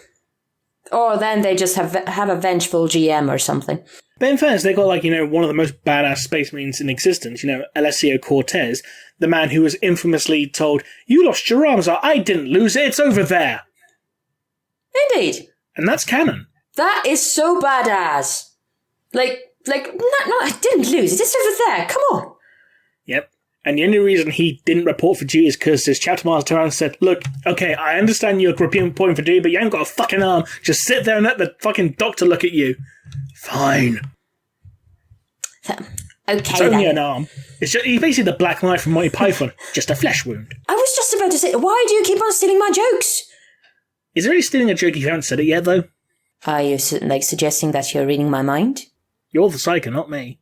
Or then they just have a vengeful GM or something. But in fairness, they got, like, one of the most badass space marines in existence, Alessio Cortez, the man who was infamously told, you lost your arms, I didn't lose it, it's over there. Indeed. And that's canon. That is so badass. No, I didn't lose it. It's over there. Come on. Yep. And the only reason he didn't report for duty is because his chapter master turned around and said, look, okay, I understand you're reporting for duty, but you haven't got a fucking arm. Just sit there and let the fucking doctor look at you. Fine. Okay, it's only an arm. He's basically the Black Knight from Monty Python. Just a flesh wound. I was just about to say, why do you keep on stealing my jokes? Is there any stealing a joke if you haven't said it yet, though? Are you, suggesting that you're reading my mind? You're the psycho, not me.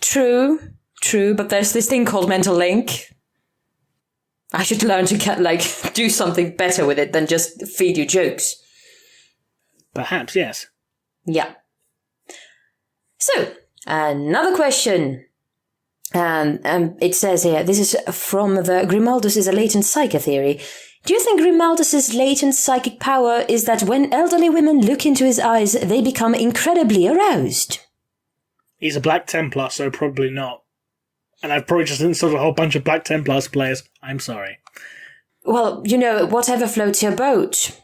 True, but there's this thing called mental link. I should learn to do something better with it than just feed you jokes. Perhaps, yes. Yeah. So, another question. It says here, this is from the Grimaldus is a latent psyche theory. Do you think Grimaldus's latent psychic power is that when elderly women look into his eyes, they become incredibly aroused? He's a Black Templar, so probably not. And I've probably just installed a whole bunch of Black Templars players. I'm sorry. Well, whatever floats your boat.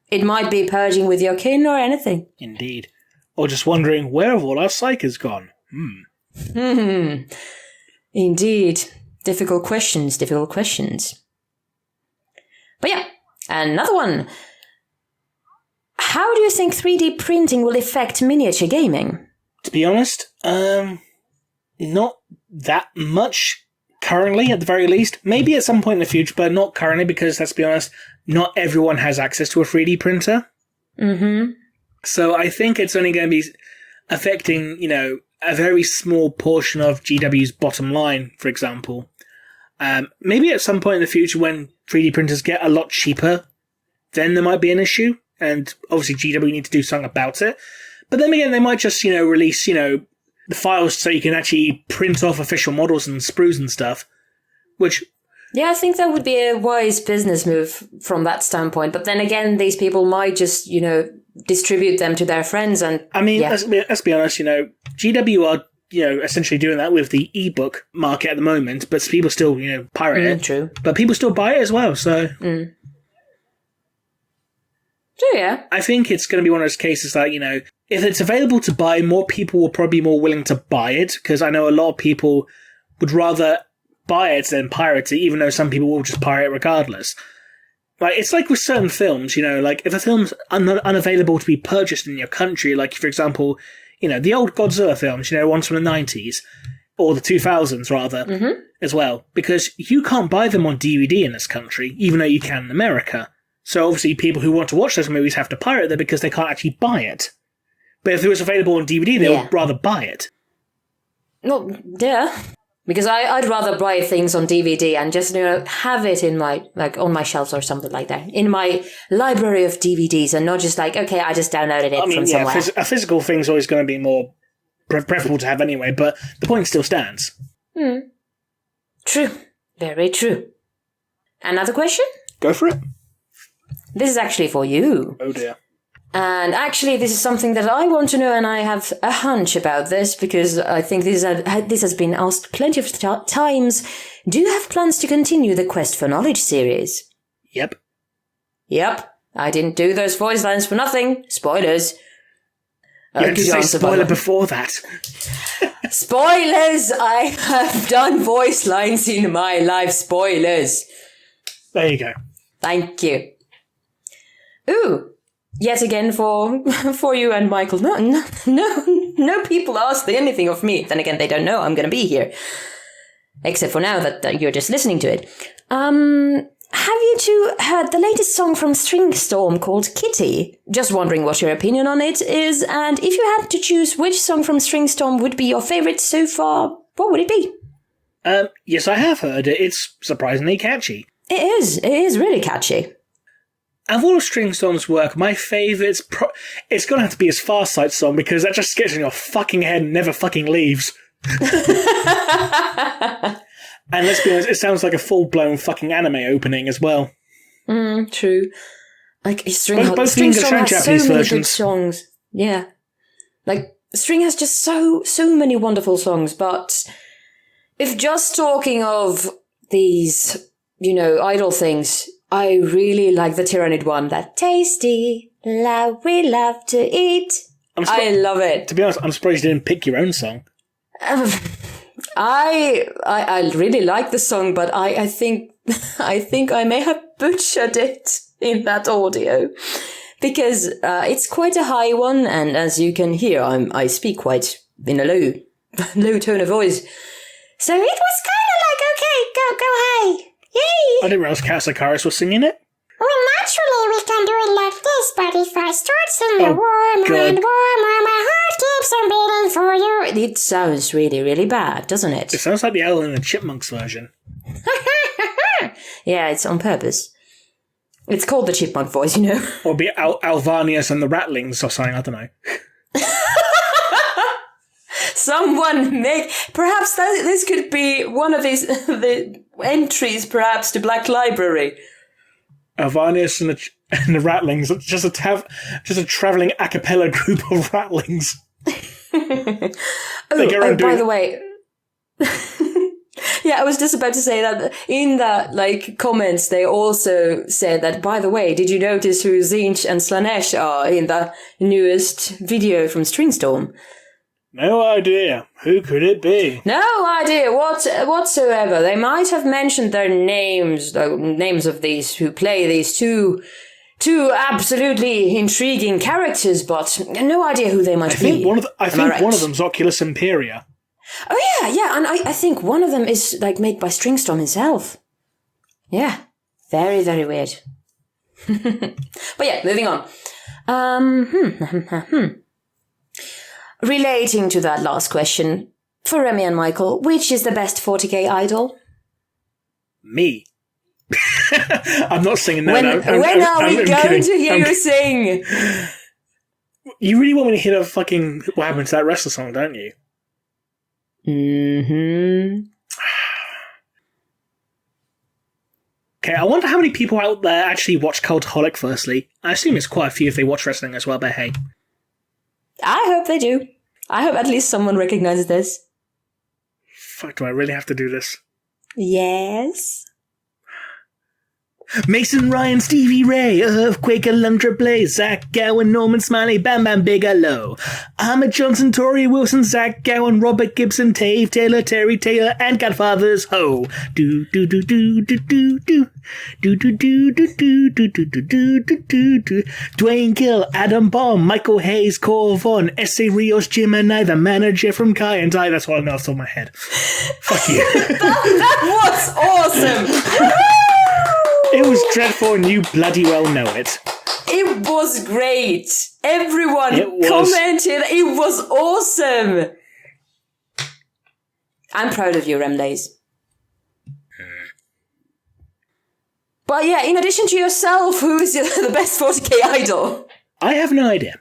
It might be purging with your kin or anything. Indeed. Or just wondering, where have all our psychers gone? Indeed. Difficult questions. But yeah, another one. How do you think 3D printing will affect miniature gaming? To be honest, not that much currently, at the very least. Maybe at some point in the future, but not currently, because, let's be honest, not everyone has access to a 3D printer. Mm-hmm. So I think it's only going to be affecting, a very small portion of GW's bottom line, for example. Maybe at some point in the future when 3D printers get a lot cheaper, then there might be an issue, and obviously GW need to do something about it. But then again, they might just, release, the files so you can actually print off official models and sprues and stuff, which... Yeah, I think that would be a wise business move from that standpoint. But then again, these people might just, distribute them to their friends and... I mean, let's be honest, GW are, essentially doing that with the ebook market at the moment, but people still, pirate it. True. But people still buy it as well, so... So, yeah. I think it's going to be one of those cases that, if it's available to buy, more people will probably be more willing to buy it, because I know a lot of people would rather buy it than pirate it, even though some people will just pirate it regardless. Like, it's like with certain films, if a film's unavailable to be purchased in your country, like, for example, the old Godzilla films, ones from the 90s, or the 2000s, rather, as well, because you can't buy them on DVD in this country, even though you can in America. So obviously people who want to watch those movies have to pirate them because they can't actually buy it. But if it was available on DVD, they would rather buy it. Well, yeah. Because I'd rather buy things on DVD and just, have it in my, on my shelves or something like that. In my library of DVDs and not just okay, I just downloaded it from somewhere. A physical thing's always going to be more preferable to have anyway, but the point still stands. True. Very true. Another question? Go for it. This is actually for you. Oh dear. And actually, this is something that I want to know, and I have a hunch about this, because I think this has been asked plenty of times. Do you have plans to continue the Quest for Knowledge series? Yep. Yep. I didn't do those voice lines for nothing. Spoilers. You had to say spoiler before that. Spoilers! I have done voice lines in my life. Spoilers. There you go. Thank you. Ooh. Yet again for you and Michael. No people asked anything of me. Then again, they don't know I'm going to be here. Except for now that you're just listening to it. Have you two heard the latest song from Stringstorm called Kitty? Just wondering what your opinion on it is, and if you had to choose which song from Stringstorm would be your favourite so far, what would it be? Yes, I have heard it. It's surprisingly catchy. It is really catchy. Of all of Stringstorm's work, my favourite's it's going to have to be his Farsight song, because that just gets in your fucking head and never fucking leaves. And let's be honest, it sounds like a full-blown fucking anime opening as well. True. Like, both the English and Japanese so many versions. good songs. Yeah. Like, String has just so many wonderful songs, but if just talking of these, idol things, I really like the Tyrannid one, that tasty, love we love to eat. I love it. To be honest, I'm surprised you didn't pick your own song. I really like the song, but I think I may have butchered it in that audio, because it's quite a high one, and as you can hear, I speak quite in a low tone of voice. So it was kind of like, okay, go high, yay! I didn't realize Kasakaris was singing it. Well, naturally we can do it like this, but if I start singing warmer and warmer, my heart keeps on beating for you. It sounds really, really bad, doesn't it? It sounds like the Owl and the Chipmunks version. Yeah, it's on purpose. It's called the Chipmunk voice, Or be Alvanius and the Rattlings or something, I don't know. Someone perhaps this could be one of the entries, perhaps, to Black Library. Alvanius and the Rattlings, just a travelling a cappella group of Rattlings. By the way, yeah, I was just about to say that in the comments they also said that, by the way, did you notice who Tzeentch and Slanesh are in the newest video from Stringstorm? No idea. Who could it be? No idea whatsoever. They might have mentioned their names, the names of these who play these two absolutely intriguing characters, but no idea who they might be. I think one of them's Oculus Imperia. Oh yeah, and I think one of them is made by Stringstorm himself. Yeah, very, very weird. But yeah, moving on. Relating to that last question, for Remy and Michael, which is the best 40k idol? Me. I'm not singing that. When are we going to hear you sing? You really want me to hit a fucking What Happened to That Wrestler song, don't you? Mm-hmm. Okay, I wonder how many people out there actually watch Cultaholic, firstly. I assume it's quite a few if they watch wrestling as well, but hey. I hope they do. I hope at least someone recognizes this. Fuck, do I really have to do this? Yes. Mason Ryan, Stevie Ray, Earthquake, Alundra Blaze, Zach Gowan, Norman Smiley, Bam Bam Bigelow, Ahmed Johnson, Tori Wilson, Zach Gowan, Robert Gibson, Tave Taylor, Terry Taylor, and Godfathers Ho. Do do do do do do do do do do do do do do do do do. Dwayne Gill, Adam Baum, Michael Hayes, Cole Vaughn, S.A. Rios, Jim and I, the manager from Kai and I. That's all I know off the top of my head. Fuck you. That was awesome. It was dreadful and you bloody well know it. It was great. Everyone commented. It was awesome. I'm proud of you, Remleiz. But yeah, in addition to yourself, who is the best 40k idol? I have no idea.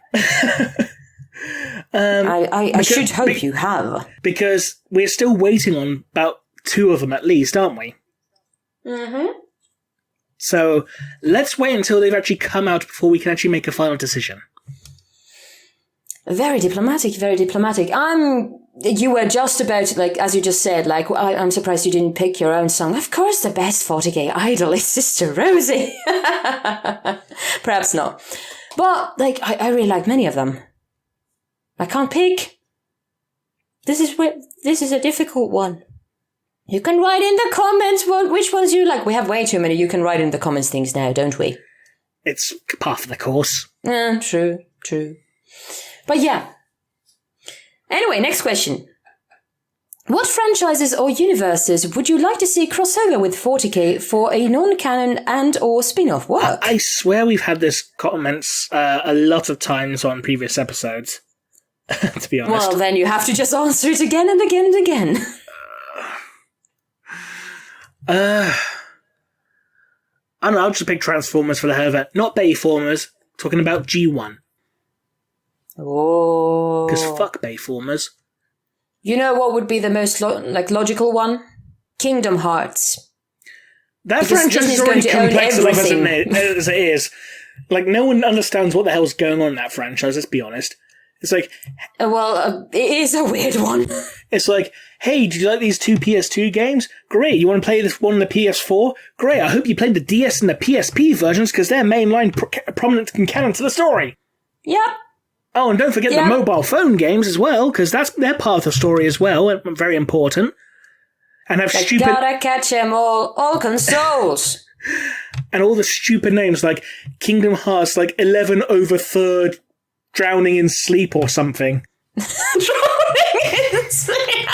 I should hope you have. Because we're still waiting on about 2 of them at least, aren't we? Mm-hmm. So let's wait until they've actually come out before we can actually make a final decision. Very diplomatic, very diplomatic. You were just about, like, as you just said, like, I'm surprised you didn't pick your own song. Of course, the best FortiGate idol is Sister Rosie. Perhaps not. But, like, I really like many of them. I can't pick. This is a difficult one. You can write in the comments which ones you like. We have way too many. You can write in the comments things now, don't we? It's part of the course. True. But yeah. Anyway, next question. What franchises or universes would you like to see crossover with 40k for a non-canon and or spin-off work? I swear we've had this comments a lot of times on previous episodes, to be honest. Well, then you have to just answer it again and again and again. I don't know, I'll just pick Transformers for the hell of it. Not Bayformers, talking about G1. Oh. Because fuck Bayformers. You know what would be the most logical one? Kingdom Hearts. That franchise is already complex enough as it is. Like, no one understands what the hell's going on in that franchise, let's be honest. It's like... it is a weird one. It's like, hey, did you like these two PS2 games? Great, you want to play this one on the PS4? Great, I hope you played the DS and the PSP versions, because they're mainline prominent and canon to the story. Yep. Oh, and don't forget the mobile phone games as well, because they're part of the story as well, and very important. And have stupid... Gotta catch 'em all consoles. And all the stupid names, like Kingdom Hearts, like 11 over 3rd, Drowning in Sleep or something. Drowning in Sleep!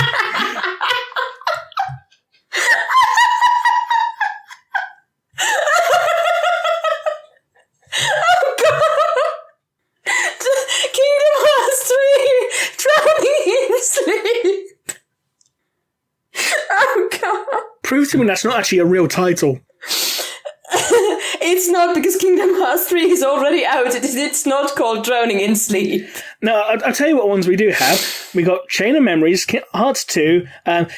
Oh, God! Kingdom Hearts 3, Drowning in Sleep! Oh, God! Prove to me that's not actually a real title. It's not, because Kingdom Hearts 3 is already out. It's not called Drowning in Sleep. No, I'll tell you what ones we do have. We got Chain of Memories, Hearts 2,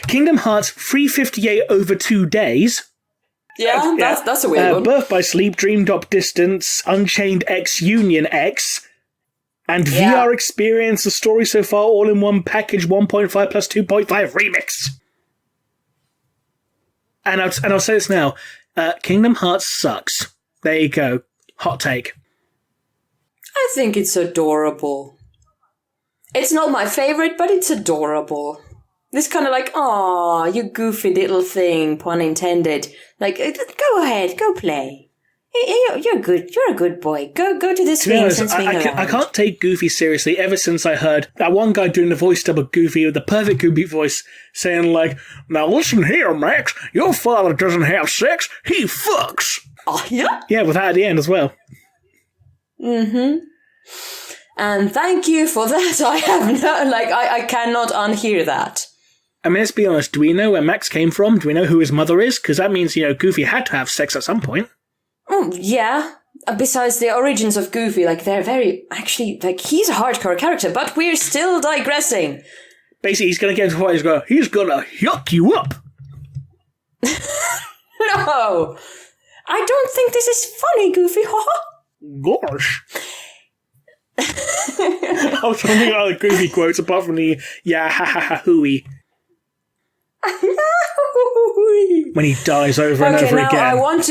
Kingdom Hearts 358 over 2 days. Yeah, that's a weird one. Birth by Sleep, Dream Drop Distance, Unchained X, Union X, and VR Experience, the story so far, all in one package, 1.5 plus 2.5 remix. And I'll say this now. Kingdom Hearts sucks. There you go. Hot take. I think it's adorable. It's not my favorite, but it's adorable. It's kind of like, aw, you goofy little thing, pun intended. Like, go ahead, go play. You're good. You're a good boy. Go to this swing and swing around. I can't take Goofy seriously ever since I heard that one guy doing the voice dub of Goofy with the perfect Goofy voice saying like, now listen here, Max, your father doesn't have sex, he fucks. Oh, yeah? Yeah, with that at the end as well. Mm-hmm. And thank you for that. I have no, I cannot unhear that. I mean, let's be honest, do we know where Max came from? Do we know who his mother is? Because that means, Goofy had to have sex at some point. Oh, yeah. Besides the origins of Goofy, they're very... Actually, he's a hardcore character, but we're still digressing. Basically, he's going to get into what he's going to yuck you up. No! I don't think this is funny, Goofy. Gosh. I was trying to think of other Goofy quotes apart from the yeah ha ha ha hooey. When he dies over and over again. I want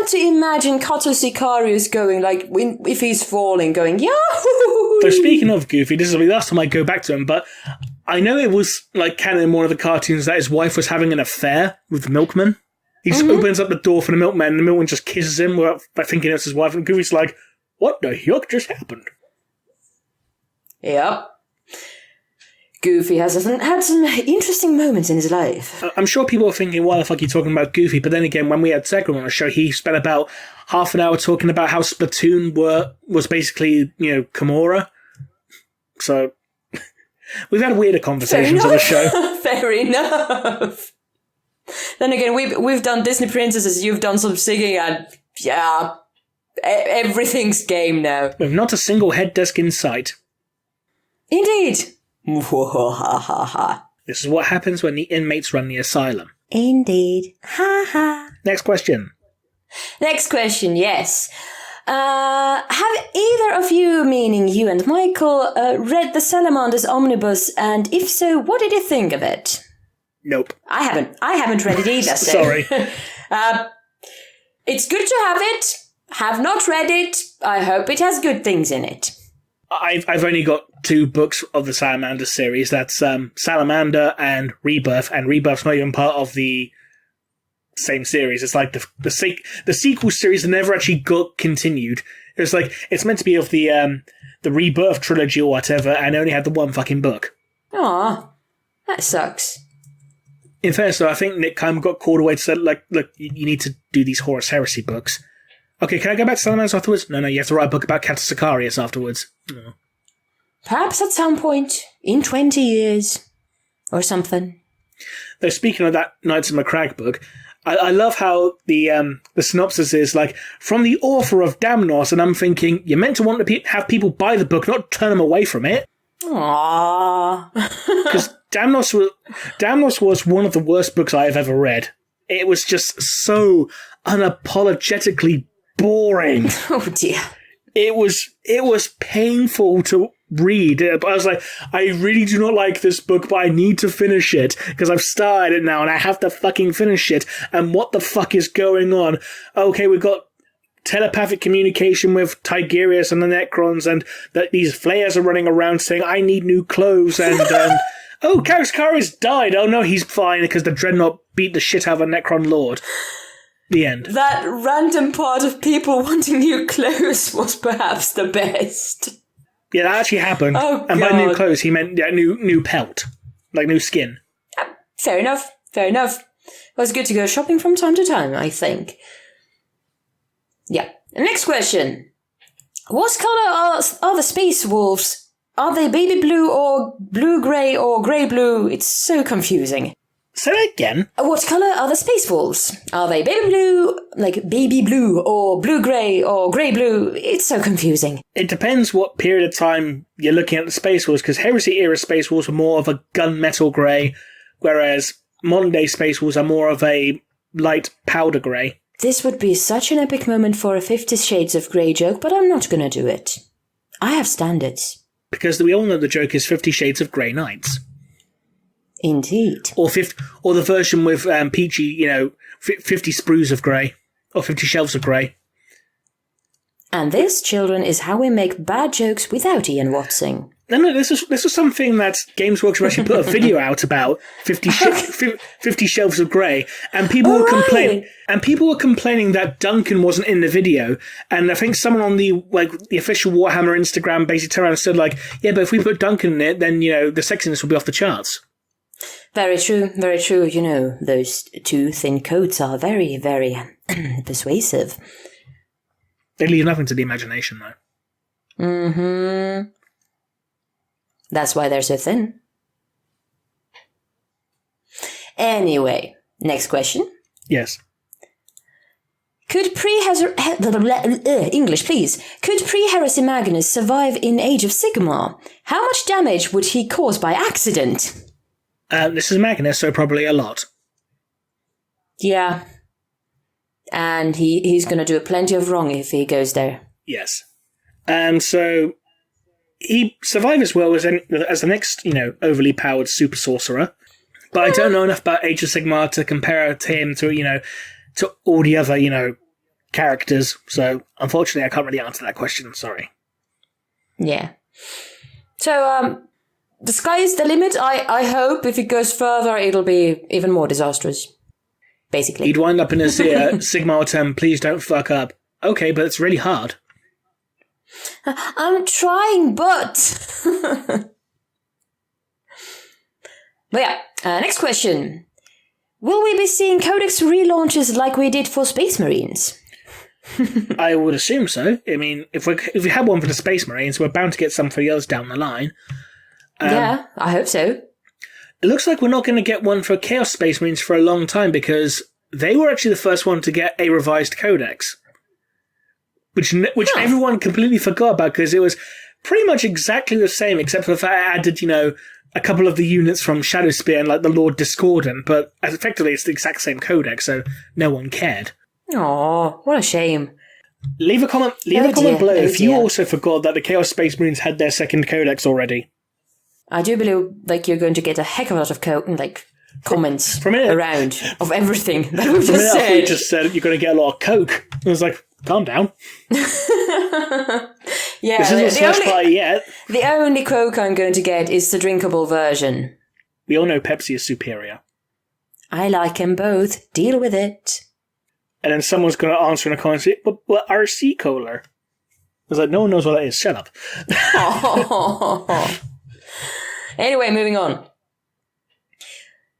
to imagine Kato Sicarius going, if he's falling, going, Yahoo! So speaking of Goofy, this is the last time I go back to him, but I know it was, canon in one of the cartoons that his wife was having an affair with the milkman. He just opens up the door for the milkman, and the milkman just kisses him by thinking it's his wife, and Goofy's like, what the yuck just happened? Yep. Goofy had some interesting moments in his life. I'm sure people are thinking, why the fuck are you talking about Goofy? But then again, when we had Zegron on the show, he spent about half an hour talking about how Splatoon was basically, Kimura. So, we've had weirder conversations on the show. Fair enough. Then again, we've done Disney princesses, you've done some singing, and yeah, everything's game now. With not a single head desk in sight. Indeed. This is what happens when the inmates run the asylum. Indeed. Ha ha. Next question. Next question, yes. Have either of you, meaning you and Michael, read the Salamanders Omnibus? And if so, what did you think of it? Nope. I haven't read it either. So. Sorry. It's good to have it. Have not read it. I hope it has good things in it. I've only got 2 books of the Salamander series. That's Salamander and Rebirth's not even part of the same series. It's like the sequel series that never actually got continued. It's like it's meant to be of the Rebirth trilogy or whatever, and only had the 1 fucking book. Aw, that sucks. In fairness, though, I think Nick kind of got called away to say, like, look, you need to do these Horus Heresy books. Okay, can I go back to Salamanders afterwards? No, you have to write a book about Cactus Sicarius afterwards. Oh. Perhaps at some point, in 20 years, or something. Though, speaking of that Knights of Macragge book, I love how the synopsis is, like, from the author of Damnos, and I'm thinking, you're meant to want to have people buy the book, not turn them away from it. Aww. Because Damnos was one of the worst books I have ever read. It was just so unapologetically boring. Oh dear. It was painful to read. But I was like, I really do not like this book, but I need to finish it because I've started it now and I have to fucking finish it. And what the fuck is going on? Okay, we've got telepathic communication with Tigerius and the Necrons, and that these flayers are running around saying, I need new clothes, and oh, Karius died. Oh no, he's fine because the Dreadnought beat the shit out of a Necron Lord. The end. That random part of people wanting new clothes was perhaps the best. Yeah, that actually happened. Oh, and God. by new clothes, he meant new pelt. Like new skin. Fair enough. It was good to go shopping from time to time, I think. Yeah. Next question. What color are the Space Wolves? Are they baby blue or blue-grey or grey-blue? It's so confusing. Say that again. What color are the Space Wolves? Are they baby blue, like baby blue, or blue-grey or grey-blue? It's so confusing. It depends what period of time you're looking at the Space Wolves, because Heresy-era Space Wolves are more of a gunmetal grey, whereas modern-day Space Wolves are more of a light powder grey. This would be such an epic moment for a 50 Shades of Grey joke, but I'm not gonna do it. I have standards. Because we all know the joke is 50 Shades of Grey Knights. Indeed. Or the version with Peachy, 50 sprues of grey. Or 50 shelves of grey. And this, children, is how we make bad jokes without Ian Watson. No, this was something that Games Workshop actually put a video out about 50 shelves of grey, and people were complaining. And people were complaining that Duncan wasn't in the video, and I think someone on the official Warhammer Instagram basically turned around and said yeah, but if we put Duncan in it, then the sexiness will be off the charts. Very true, very true. Those 2 thin coats are very, very persuasive. They leave nothing to the imagination, though. Mm-hmm. That's why they're so thin. Anyway, next question. Yes. Could English, please. Could pre-Heresy Magnus survive in Age of Sigmar? How much damage would he cause by accident? This is Magnus, so probably a lot. Yeah. And he's going to do plenty of wrong if he goes there. Yes. So he survived as well as the next, overly powered super sorcerer. But I don't know enough about Age of Sigmar to compare him to, to all the other, characters. So unfortunately, I can't really answer that question. Sorry. Yeah. So, the sky is the limit. I hope if it goes further, it'll be even more disastrous. Basically. He'd wind up in his Sigmar term, please don't fuck up. Okay, but it's really hard. I'm trying, but... But yeah, next question. Will we be seeing Codex relaunches like we did for Space Marines? I would assume so. I mean, if we had one for the Space Marines, we're bound to get something else down the line. Yeah, I hope so. It looks like we're not going to get one for Chaos Space Marines for a long time because they were actually the first one to get a revised codex. Which everyone completely forgot about because it was pretty much exactly the same except for the fact it added, a couple of the units from Shadowspear and the Lord Discordant, but effectively it's the exact same codex, so no one cared. Aw, what a shame. Leave a comment below if you also forgot that the Chaos Space Marines had their second codex already. I do believe you're going to get a heck of a lot of comments around of everything that we just said. You just said you're going to get a lot of coke. I was like, calm down. Yeah, this isn't the first party yet. The only coke I'm going to get is the drinkable version. We all know Pepsi is superior. I like them both. Deal with it. And then someone's going to answer in a comment, but RC Cola. I was like, no one knows what that is. Shut up. Anyway, moving on.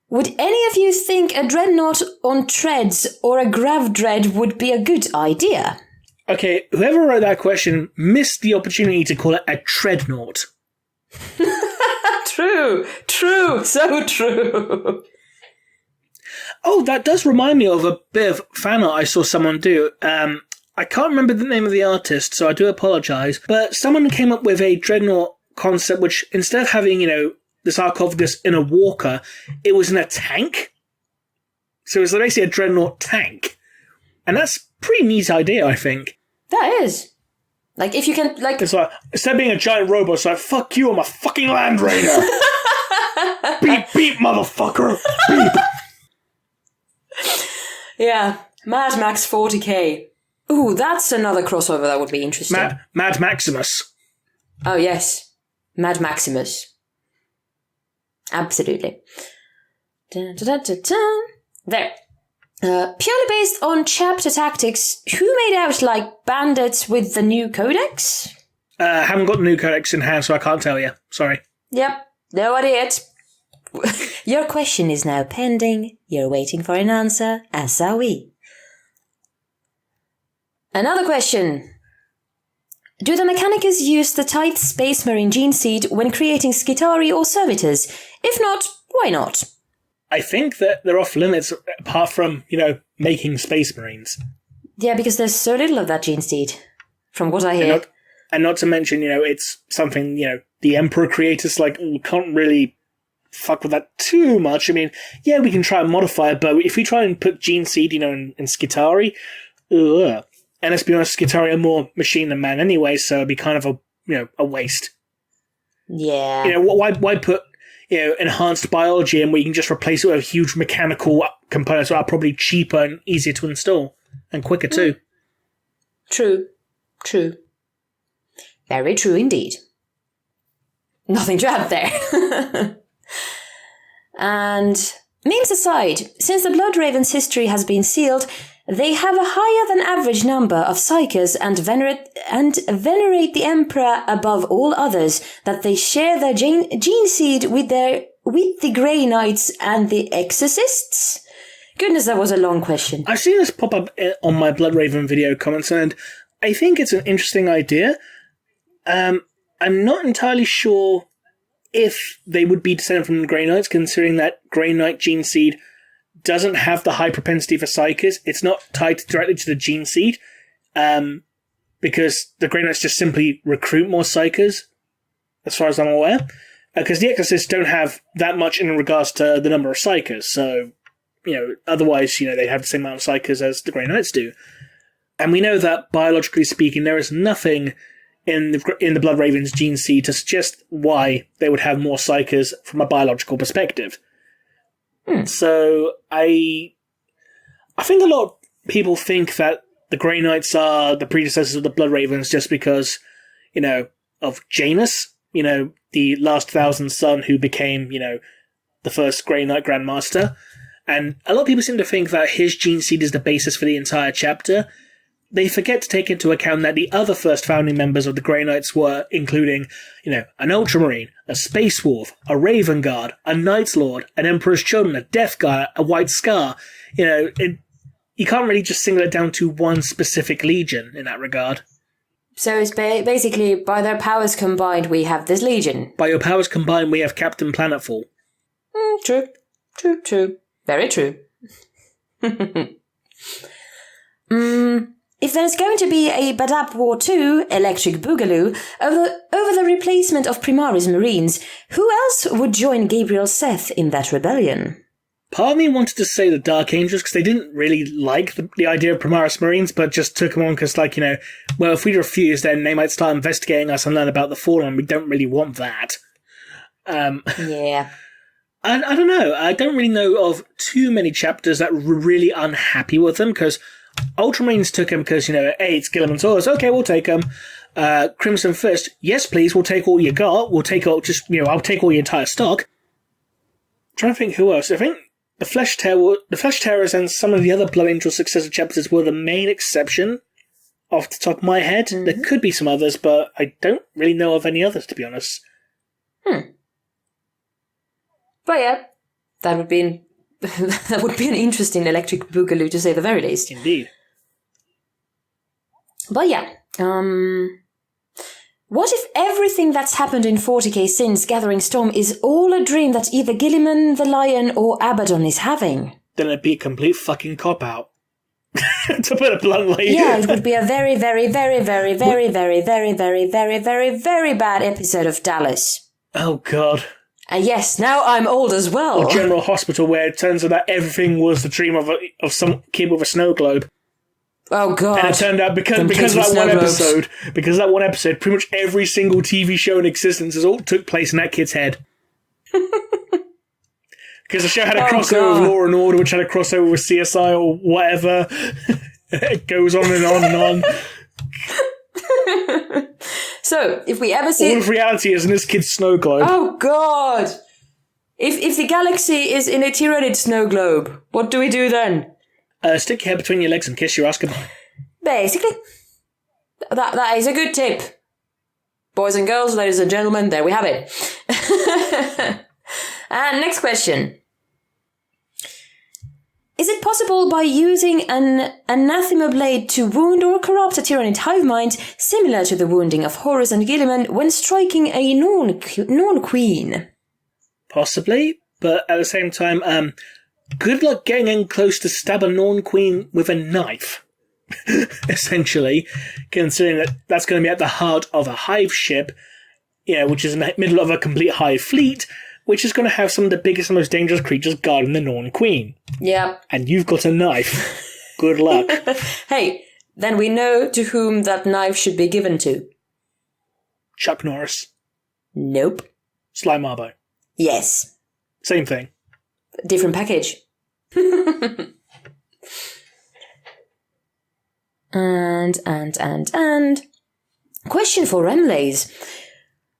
Would any of you think a dreadnought on treads or a grav dread would be a good idea? Okay, whoever wrote that question missed the opportunity to call it a treadnought. True, so true. Oh, that does remind me of a bit of fan art I saw someone do. I can't remember the name of the artist, so I do apologise. But someone came up with a dreadnought concept which, instead of having, the sarcophagus in a walker, it was in a tank. So it was basically a dreadnought tank. And that's a pretty neat idea, I think. That is. If you can, It's like, instead of being a giant robot, it's like, fuck you, I'm a fucking Land Raider. Beep, beep, motherfucker. Beep. Yeah. Mad Max 40k. Ooh, that's another crossover that would be interesting. Mad Maximus. Oh, yes. Mad Maximus. Absolutely. Dun, dun, dun, dun, dun. There. Purely based on chapter tactics, who made out like bandits with the new codex? Haven't got the new codex in hand, so I can't tell you. Sorry. Yep, no idea. Your question is now pending. You're waiting for an answer, as are we. Another question. Do the Mechanicus use the Tithe Space Marine gene seed when creating Skitarii or Servitors? If not, why not? I think that they're off limits apart from, making Space Marines. Yeah, because there's so little of that gene seed, from what I hear. And not to mention, it's something, the Emperor creators, we can't really fuck with that too much. I mean, yeah, we can try and modify it, but if we try and put gene seed, in Skitarii, ugh. And let's be honest, Skitarii are more machine than man anyway, so it'd be kind of a waste. Yeah. Why put enhanced biology in where you can just replace it with huge mechanical components that are probably cheaper and easier to install and quicker too. True. Very true indeed. Nothing to add there. And memes aside, since the Blood Raven's history has been sealed, they have a higher than average number of psychers and venerate the Emperor above all others, that they share their gene seed with the Grey Knights and the Exorcists? Goodness, that was a long question. I've seen this pop up on my Blood Raven video comments, and I think it's an interesting idea. I'm not entirely sure if they would be descended from the Grey Knights, considering that Grey Knight gene seed doesn't have the high propensity for psychers. It's not tied directly to the gene seed, because the Grey Knights just simply recruit more psychers, as far as I'm aware. Because the Exorcists don't have that much in regards to the number of psychers, so, otherwise, they have the same amount of psychers as the Grey Knights do. And we know that, biologically speaking, there is nothing in the Blood Raven's gene seed to suggest why they would have more psychers from a biological perspective. So I think a lot of people think that the Grey Knights are the predecessors of the Blood Ravens just because, of Janus, the last Thousand Son who became, the first Grey Knight Grandmaster. And a lot of people seem to think that his gene seed is the basis for the entire chapter. They forget to take into account that the other first founding members of the Grey Knights were, including, an Ultramarine, a Space Wolf, a Raven Guard, a Knights Lord, an Emperor's Children, a Death Guard, a White Scar. You can't really just single it down to one specific legion in that regard. So it's basically, by their powers combined, we have this legion. By your powers combined, we have Captain Planetfall. True. Very true. If there's going to be a Badab War 2, Electric Boogaloo, over the replacement of Primaris Marines, who else would join Gabriel Seth in that rebellion? Part of me wanted to say the Dark Angels because they didn't really like the idea of Primaris Marines, but just took them on because, like, you know, well, if we refuse, then they might start investigating us and learn about the Fallen. We don't really want that. Yeah. I don't know. I don't really know of too many chapters that were really unhappy with them because Ultramarines took them because, you know, hey, it's Gilliman's orders. Okay, we'll take them. Crimson Fist, yes, please, we'll take all you got. We'll take all, just, you know, I'll take all your entire stock. I'm trying to think who else. I think the Flesh Terrors and some of the other Blood Angel successor chapters were the main exception off the top of my head. Mm-hmm. There could be some others, but I don't really know of any others, to be honest. But yeah, that would be an interesting electric boogaloo to say the very least. Indeed. But yeah, what if everything that's happened in 40k since Gathering Storm is all a dream that either Gilliman, the Lion, or Abaddon is having? Then it'd be a complete fucking cop-out. To put it bluntly. Yeah, it would be a very, very, very, very, very, very, very, very, very, very, very bad episode of Dallas. Oh, God. And yes, now I'm old as well. Or General Hospital, where it turns out that everything was the dream of some kid with a snow globe. Oh, God. And it turned out because of that one episode, pretty much every single TV show in existence all took place in that kid's head. Because the show had a crossover with Law and Order, which had a crossover with CSI or whatever. It goes on and on and on. So, if we ever see... All of reality is in this kid's snow globe. Oh, God! If the galaxy is in a Tyranid snow globe, what do we do then? Stick your head between your legs and kiss your ass goodbye. Basically. That is a good tip. Boys and girls, ladies and gentlemen, there we have it. And next question. Is it possible by using an anathema blade to wound or corrupt a Tyranid hive mind, similar to the wounding of Horus and Gilliman when striking a Norn queen? Possibly, but at the same time, good luck getting in close to stab a Norn queen with a knife. Essentially, considering that that's going to be at the heart of a hive ship, you know, which is in the middle of a complete hive fleet, which is going to have some of the biggest and most dangerous creatures guarding the Norn Queen. Yeah. And you've got a knife. Good luck. Hey, then we know to whom that knife should be given to. Chuck Norris. Nope. Sly Marbo. Yes. Same thing. Different package. And. Question for Remleiz.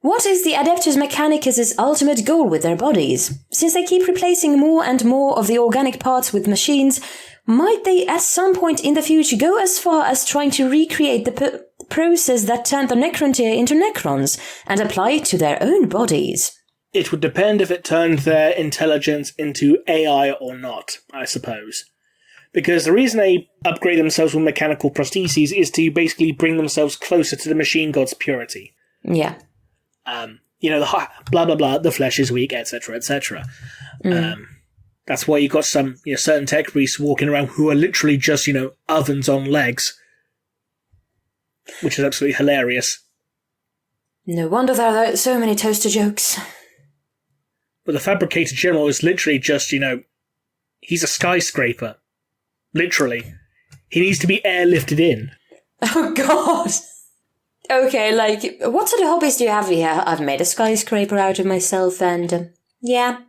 What is the Adeptus Mechanicus' ultimate goal with their bodies? Since they keep replacing more and more of the organic parts with machines, might they at some point in the future go as far as trying to recreate the process that turned the Necrontyr into Necrons and apply it to their own bodies? It would depend if it turned their intelligence into AI or not, I suppose. Because the reason they upgrade themselves with mechanical prostheses is to basically bring themselves closer to the machine god's purity. Yeah. You know, the blah, blah, blah, the flesh is weak, etc., etc. That's why you've got some, you know, certain tech priests walking around who are literally just, you know, ovens on legs. Which is absolutely hilarious. No wonder there are so many toaster jokes. But the Fabricator General is literally just, you know, he's a skyscraper. Literally. He needs to be airlifted in. Oh, God! Okay, like, what sort of hobbies do you have here? I've made a skyscraper out of myself and, yeah,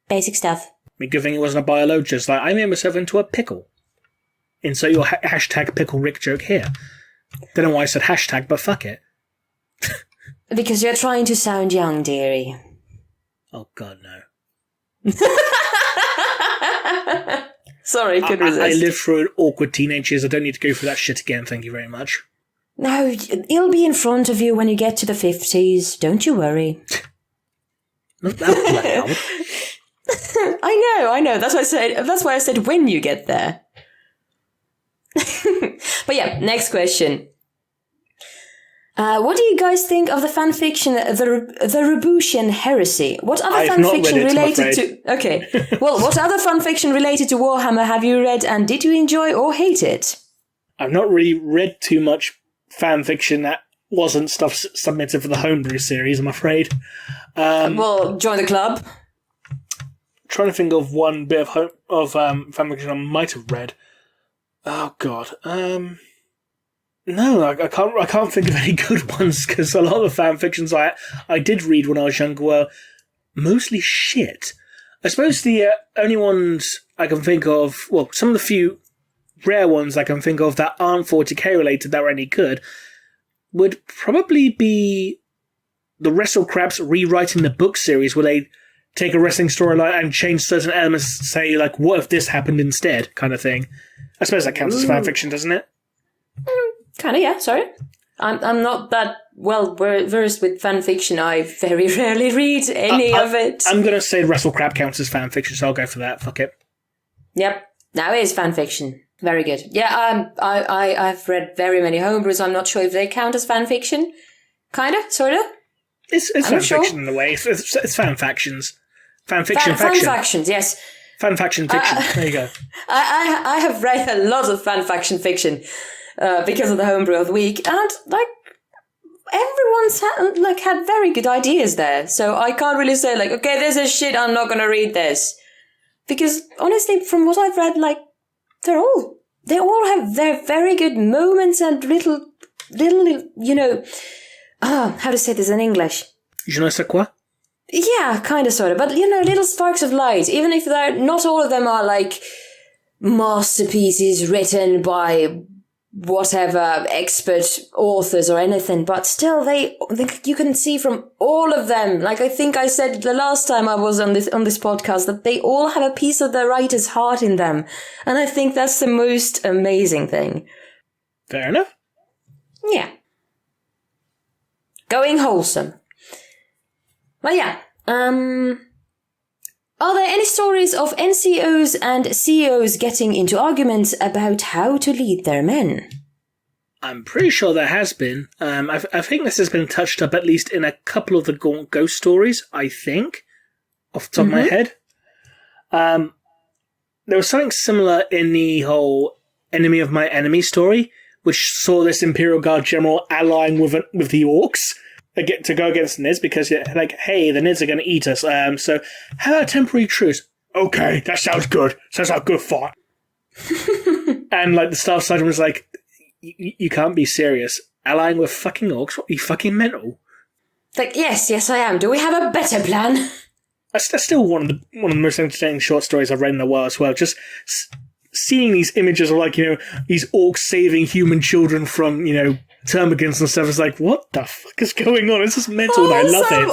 basic stuff. I mean, good thing it wasn't a biologist. Like, I made myself into a pickle. Insert your hashtag pickle Rick joke here. Don't know why I said hashtag, but fuck it. Because you're trying to sound young, dearie. Oh, God, no. Sorry, couldn't resist. I lived through an awkward teenage years. I don't need to go through that shit again, thank you very much. No, it'll be in front of you when you get to the 50s. Don't you worry. Not that loud. I know. That's why I said when you get there. But yeah, next question. What do you guys think of the fanfiction, the Rebushian Heresy? What other fanfiction related to? Okay, well, what other fanfiction related to Warhammer have you read, and did you enjoy or hate it? I've not really read too much fanfiction that wasn't stuff submitted for the Homebrew series, I'm afraid. Well, join the club. trying to think of one bit of fanfiction I might have read. Oh God, no, I can't think of any good ones because a lot of the fanfictions I did read when I was younger were mostly shit. I suppose the only ones I can think of, well, some of the few rare ones I can think of that aren't 40k related that were any good, would probably be the Wrestle Crabs rewriting the book series where they take a wrestling storyline and change certain elements, say, like, what if this happened instead, kind of thing. I suppose that counts as fanfiction, doesn't it? Kind of, yeah, sorry. I'm not that well versed with fanfiction. I very rarely read any of it. I'm going to say Wrestle Crab counts as fanfiction, so I'll go for that. Fuck it. Yep, now it is fanfiction. Very good. Yeah, I've read very many homebrews. I'm not sure if they count as fanfiction. Kind of, sort of. It's fanfiction in a way. It's fanfactions. Fanfiction. Fanfactions, yes. Fanfaction fiction. There you go. I have read a lot of fanfaction fiction because of the homebrew of the week, and like everyone's had very good ideas there. So I can't really say like, okay, this is shit. I'm not gonna read this because honestly, from what I've read, like they all have their very good moments and little, how to say this in English? Je ne sais quoi? Yeah, kind of, sort of. But, little sparks of light. Even if not all of them are, like, masterpieces written by whatever expert authors or anything. But still, you can see from all of them. Like, I think I said the last time I was on this podcast that they all have a piece of the writer's heart in them. And I think that's the most amazing thing. Fair enough. Yeah. Going wholesome. But yeah, are there any stories of NCOs and CEOs getting into arguments about how to lead their men? I'm pretty sure there has been. I think this has been touched up at least in a couple of the Gaunt Ghost stories, I think, off the top of my head. There was something similar in the whole Enemy of My Enemy story, which saw this Imperial Guard general allying with the Orcs. To go against the Nids because, like, hey, the Nids are going to eat us. So, how about a temporary truce? Okay, that sounds good. Sounds like a good fight. And, like, the staff sergeant was like, you can't be serious. Allying with fucking orcs? What, are you fucking mental? Like, yes, I am. Do we have a better plan? That's still one of the most entertaining short stories I've read in a while as well. Just seeing these images of, like, these orcs saving human children from, termagants and stuff is like, what the fuck is going on? It's just mental and I love it.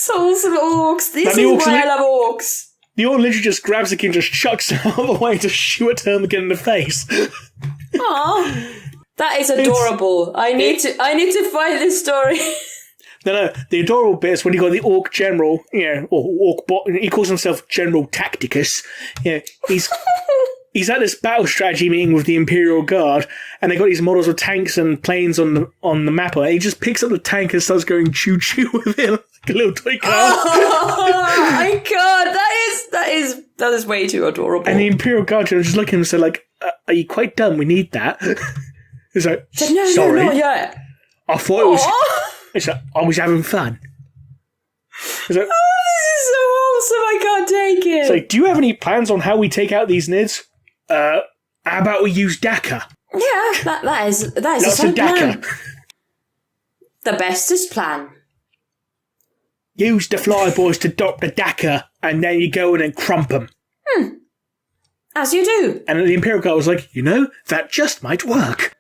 Wholesome orcs. This is why I love orcs. The orc literally just grabs the kid and just chucks him out of the way to shoot a termagant in the face. Aww. That is adorable. I need to find this story. No, the adorable bit is when you got the orc general, or orc bot, he calls himself General Tacticus. He's at this battle strategy meeting with the Imperial Guard, and they got these models of tanks and planes on the map. And he just picks up the tank and starts going choo choo with it, like a little toy car. Oh my god, that is way too adorable. And the Imperial Guard general just looking at him and said, like, "Are you quite done? We need that." He's like, "Sorry, no, yeah." I thought it was. It's like, I was having fun. He's like, this is so awesome. I can't take it. It's like, do you have any plans on how we take out these Nids? How about we use Dakar? Yeah, that is Lots a solid of Dakar. plan. The bestest plan. Use the flyboys to dock the Dakar, and then you go in and crump them. As you do. And the Imperial Guard was like, that just might work.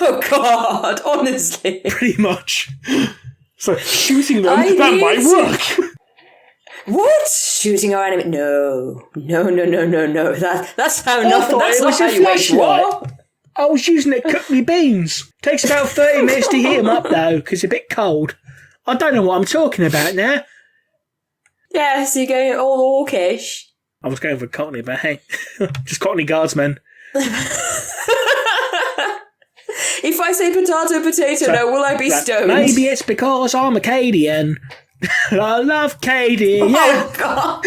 Oh God, honestly. Pretty much. So shooting them, that might work. What? Shooting our enemy? No. That's how nothing. That's not how you wage war. I was using it to cook me beans. Takes about 30 minutes to heat them up though, because it's a bit cold. I don't know what I'm talking about now. Yes, you're going all orcish. I was going for Cockney, but hey, just Cockney Guardsmen. If I say potato, now will I be stoned? Maybe it's because I'm Acadian. I love Katie. Oh, God.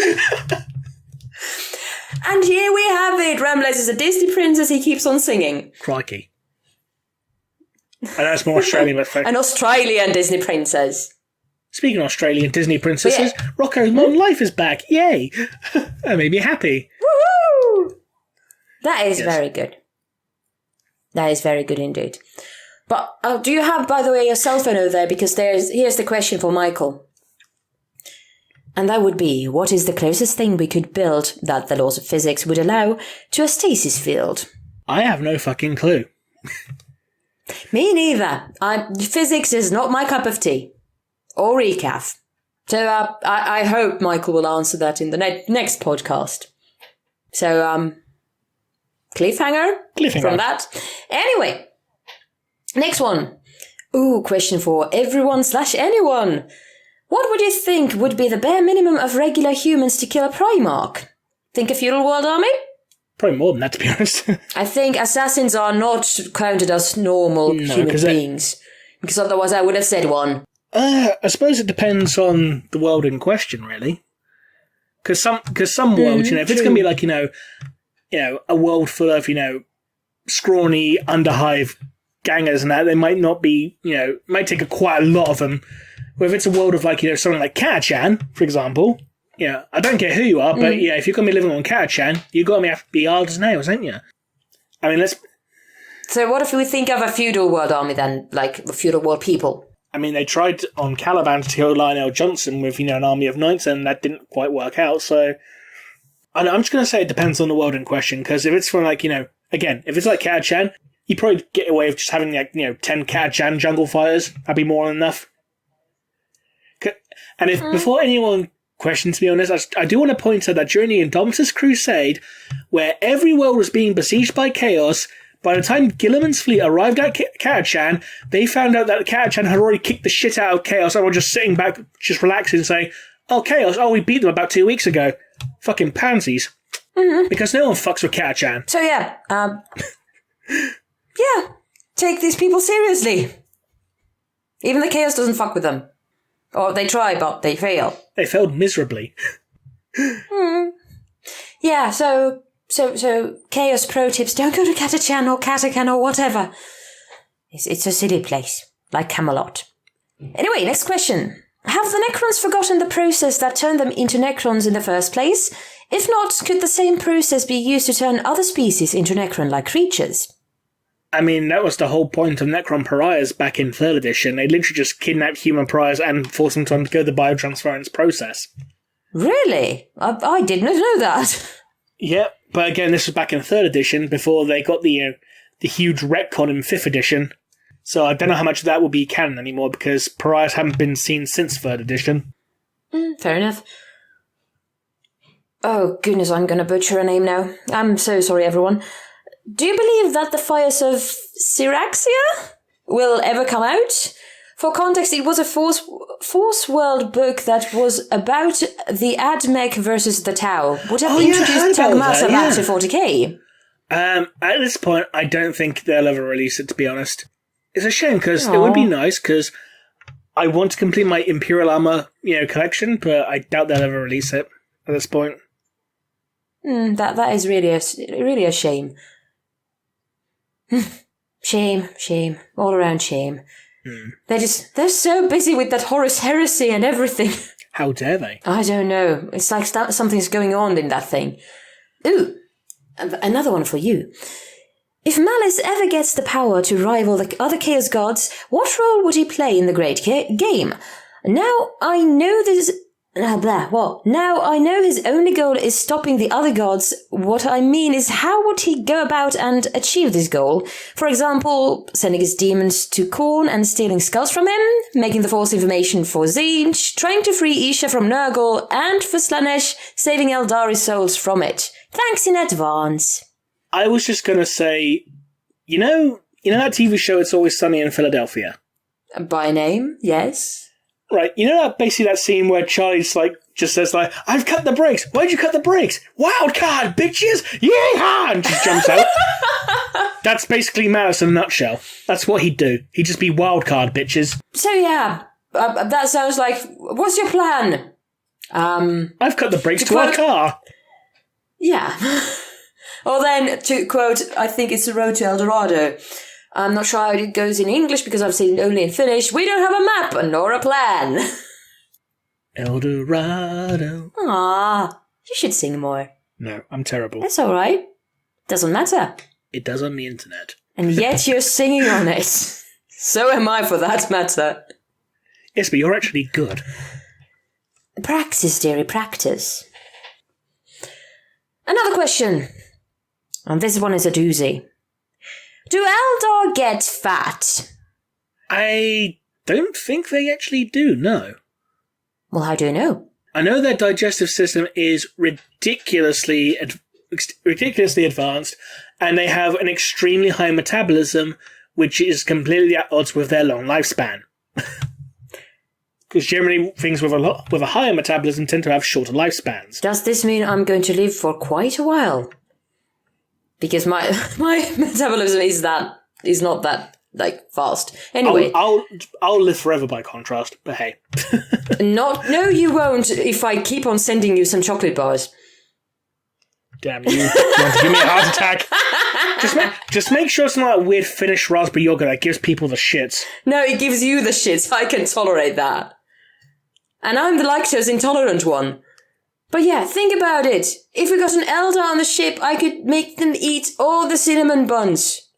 And here we have it. Remleiz is a Disney princess. He keeps on singing. Crikey. I know it's more Australian, but an Australian Disney princess. Speaking of Australian Disney princesses, Rocco's Modern Life is back. Yay! That made me happy. Woohoo! That is very good. That is very good indeed. But do you have, by the way, your cell phone over there? Because here's the question for Michael. And that would be, what is the closest thing we could build that the laws of physics would allow to a stasis field? I have no fucking clue. Me neither. Physics is not my cup of tea. Or recaf. So I hope Michael will answer that in the next podcast. So, cliffhanger from that. Anyway, next one. Ooh, question for everyone/anyone. What would you think would be the bare minimum of regular humans to kill a Primarch? Think a feudal world army? Probably more than that, to be honest. I think assassins are not counted as normal human beings. Because otherwise I would have said one. I suppose it depends on the world in question, really. Because some worlds, if it's going to be like, a world full of, scrawny underhive gangers and that, they might not be, might take quite a lot of them. Where if it's a world of like, something like Catachan, for example, I don't care who you are, but if you're going to be living on Catachan, you've got to have to be hard as nails, ain't you? I mean, So what if we think of a feudal world army then, like the feudal world people? I mean, they tried on Caliban to kill Lionel Johnson with, an army of knights, and that didn't quite work out, so... I'm just going to say it depends on the world in question, because if it's from, like, again, if it's like Catachan, you probably get away with just having, like, 10 Catachan jungle fighters. That'd be more than enough. And if before anyone questions, to be honest, I do want to point out that during the Indomitus Crusade, where every world was being besieged by chaos, by the time Guilliman's fleet arrived at Catachan, they found out that Catachan had already kicked the shit out of Chaos and were just sitting back, just relaxing, saying, "Oh, Chaos, we beat them about 2 weeks ago. Fucking pansies." Mm-hmm. Because no one fucks with Catachan. So take these people seriously. Even the Chaos doesn't fuck with them. Or they try, but they fail. They failed miserably. Yeah, so Chaos pro tips, don't go to Catachan or Catacan or whatever. It's a silly place, like Camelot. Anyway, next question. Have the Necrons forgotten the process that turned them into Necrons in the first place? If not, could the same process be used to turn other species into Necron-like creatures? I mean, that was the whole point of Necron Pariahs back in 3rd edition. They literally just kidnapped human pariahs and forced them to undergo the biotransference process. Really? I did not know that. Yeah, but again, this was back in 3rd edition, before they got the huge retcon in 5th edition. So I don't know how much of that will be canon anymore, because pariahs haven't been seen since 3rd edition. Fair enough. Oh, goodness, I'm going to butcher a name now. I'm so sorry, everyone. Do you believe that the Fires of Syraxia will ever come out? For context, it was a Force World book that was about the Admech versus the Tau. Would have introduced Tagmasa back to 40k. At this point, I don't think they'll ever release it, to be honest. It's a shame, because it would be nice, because I want to complete my Imperial Armor, collection, but I doubt they'll ever release it at this point. That is really a shame. Shame, all around shame. They're so busy with that Horus Heresy and everything. How dare they? I don't know. It's like something's going on in that thing. Ooh, another one for you. If Malice ever gets the power to rival the other Chaos Gods, what role would he play in the great game? Now I know this... Now I know his only goal is stopping the other gods. What I mean is, how would he go about and achieve this goal? For example, sending his demons to Khorne and stealing skulls from him, making the false information for Tzeentch, trying to free Isha from Nurgle, and for Slanesh, saving Eldari's souls from it. Thanks in advance. I was just going to say, you know that TV show It's Always Sunny in Philadelphia? By name, yes. Right, basically that scene where Charlie's just says "I've cut the brakes. Why'd you cut the brakes? Wild card, bitches! Yeehaw!" and just jumps out. That's basically Malice in a nutshell. That's what he'd do. He'd just be wild card, bitches. So yeah, that sounds like, what's your plan? I've cut the brakes to our car. Yeah. Or then, to quote, I think it's The Road to El Dorado. I'm not sure how it goes in English because I've seen it only in Finnish. We don't have a map nor a plan. El Dorado. Ah, you should sing more. No, I'm terrible. That's all right. Doesn't matter. It does on the internet. And yet you're singing on it. So am I, for that matter. Yes, but you're actually good. Practice, dearie, practice. Another question. And this one is a doozy. Do Eldar get fat? I don't think they actually do, no. Well, how do you know? I know their digestive system is ridiculously advanced, and they have an extremely high metabolism, which is completely at odds with their long lifespan. Because generally, things with a higher metabolism tend to have shorter lifespans. Does this mean I'm going to live for quite a while? Because my metabolism is not that fast. Anyway, I'll live forever by contrast. But hey, no, you won't. If I keep on sending you some chocolate bars. Damn you! You want to give me a heart attack? Just make sure it's not that weird Finnish raspberry yogurt that gives people the shits. No, it gives you the shits. I can tolerate that. And I'm the lactose intolerant one. But yeah, think about it. If we got an Eldar on the ship, I could make them eat all the cinnamon buns.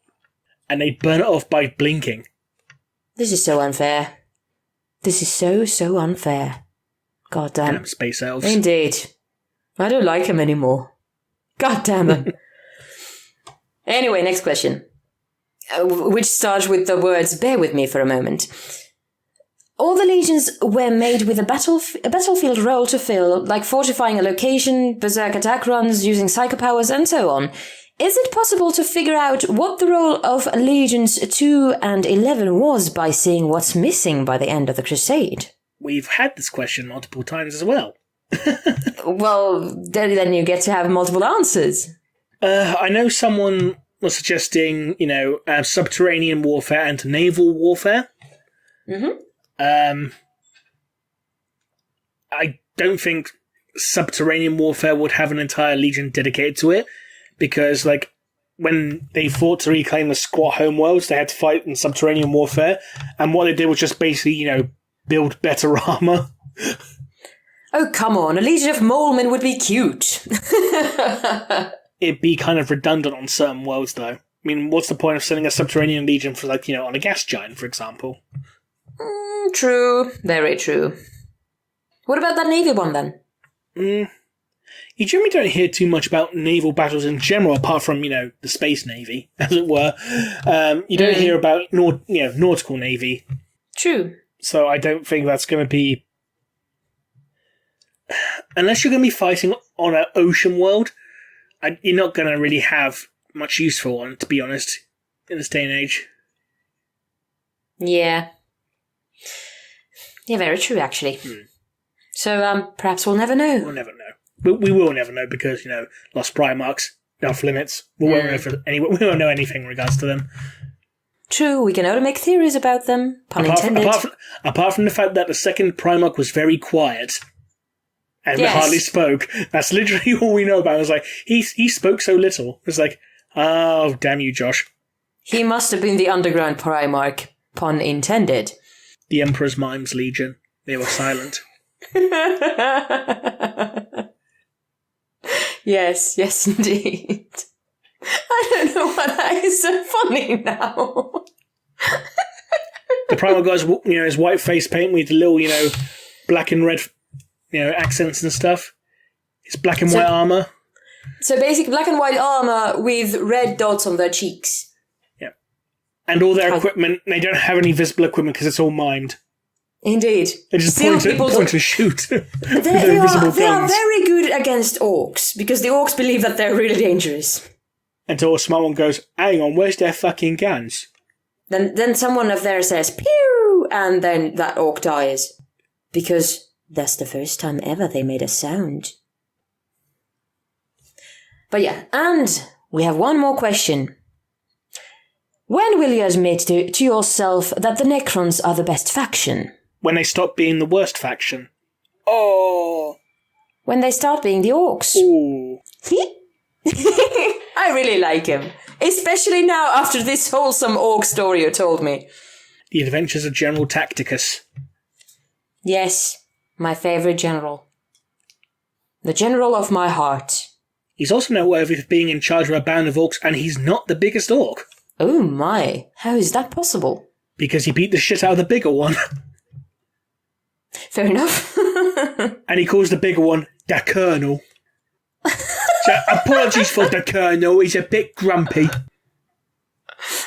And they burn it off by blinking. This is so unfair. This is so unfair. God damn. Damn space elves. Indeed. I don't like them anymore. God damn them. Anyway, next question. Which starts with the words, bear with me for a moment. All the legions were made with a battlefield role to fill, like fortifying a location, berserk attack runs, using psychopowers, and so on. Is it possible to figure out what the role of Legions 2 and 11 was by seeing what's missing by the end of the Crusade? We've had this question multiple times as well. Well, then you get to have multiple answers. I know someone was suggesting, subterranean warfare and naval warfare. Mm-hmm. I don't think subterranean warfare would have an entire legion dedicated to it, because, when they fought to reclaim the squat homeworlds, they had to fight in subterranean warfare, and what they did was just basically, build better armor. Oh, come on. A legion of molemen would be cute. It'd be kind of redundant on certain worlds, though. I mean, what's the point of sending a subterranean legion for, on a gas giant, for example? True. Very true. What about that navy one, then? You generally don't hear too much about naval battles in general, apart from, the space navy, as it were. You don't hear about, nautical navy. True. So I don't think that's going to be... Unless you're going to be fighting on an ocean world, you're not going to really have much use for one, to be honest, in this day and age. Yeah. Yeah, very true, actually. So, perhaps we'll never know. We'll never know. We will never know because, Lost Primarchs, off limits. We won't know anything in regards to them. True, we can only make theories about them. Pun intended. Apart from the fact that the second Primarch was very quiet and hardly spoke. That's literally all we know about him. It's he spoke so little. It's oh, damn you, Josh. He must have been the underground Primarch. Pun intended. The Emperor's Mimes Legion. They were silent. Yes, indeed. I don't know why that is so funny now. The Primarch got his white face paint with the little, black and red, accents and stuff. It's black and white armor. So basically black and white armor with red dots on their cheeks. Yeah. And all their equipment, they don't have any visible equipment because it's all mimed. Indeed. They just point and shoot. They are very good against orcs, because the orcs believe that they're really dangerous. Until a smart one goes, hang on, where's their fucking guns? Then someone up there says, pew! And then that orc dies. Because that's the first time ever they made a sound. But yeah, and we have one more question. When will you admit to yourself that the Necrons are the best faction? When they stop being the worst faction. Oh! When they start being the orcs. Ooh. I really like him. Especially now after this wholesome orc story you told me. The Adventures of General Tacticus. Yes. My favourite general. The general of my heart. He's also noteworthy for being in charge of a band of orcs, and he's not the biggest orc. Oh my, how is that possible? Because he beat the shit out of the bigger one. Fair enough. And he calls the bigger one the Colonel. So apologies for the Colonel, he's a bit grumpy.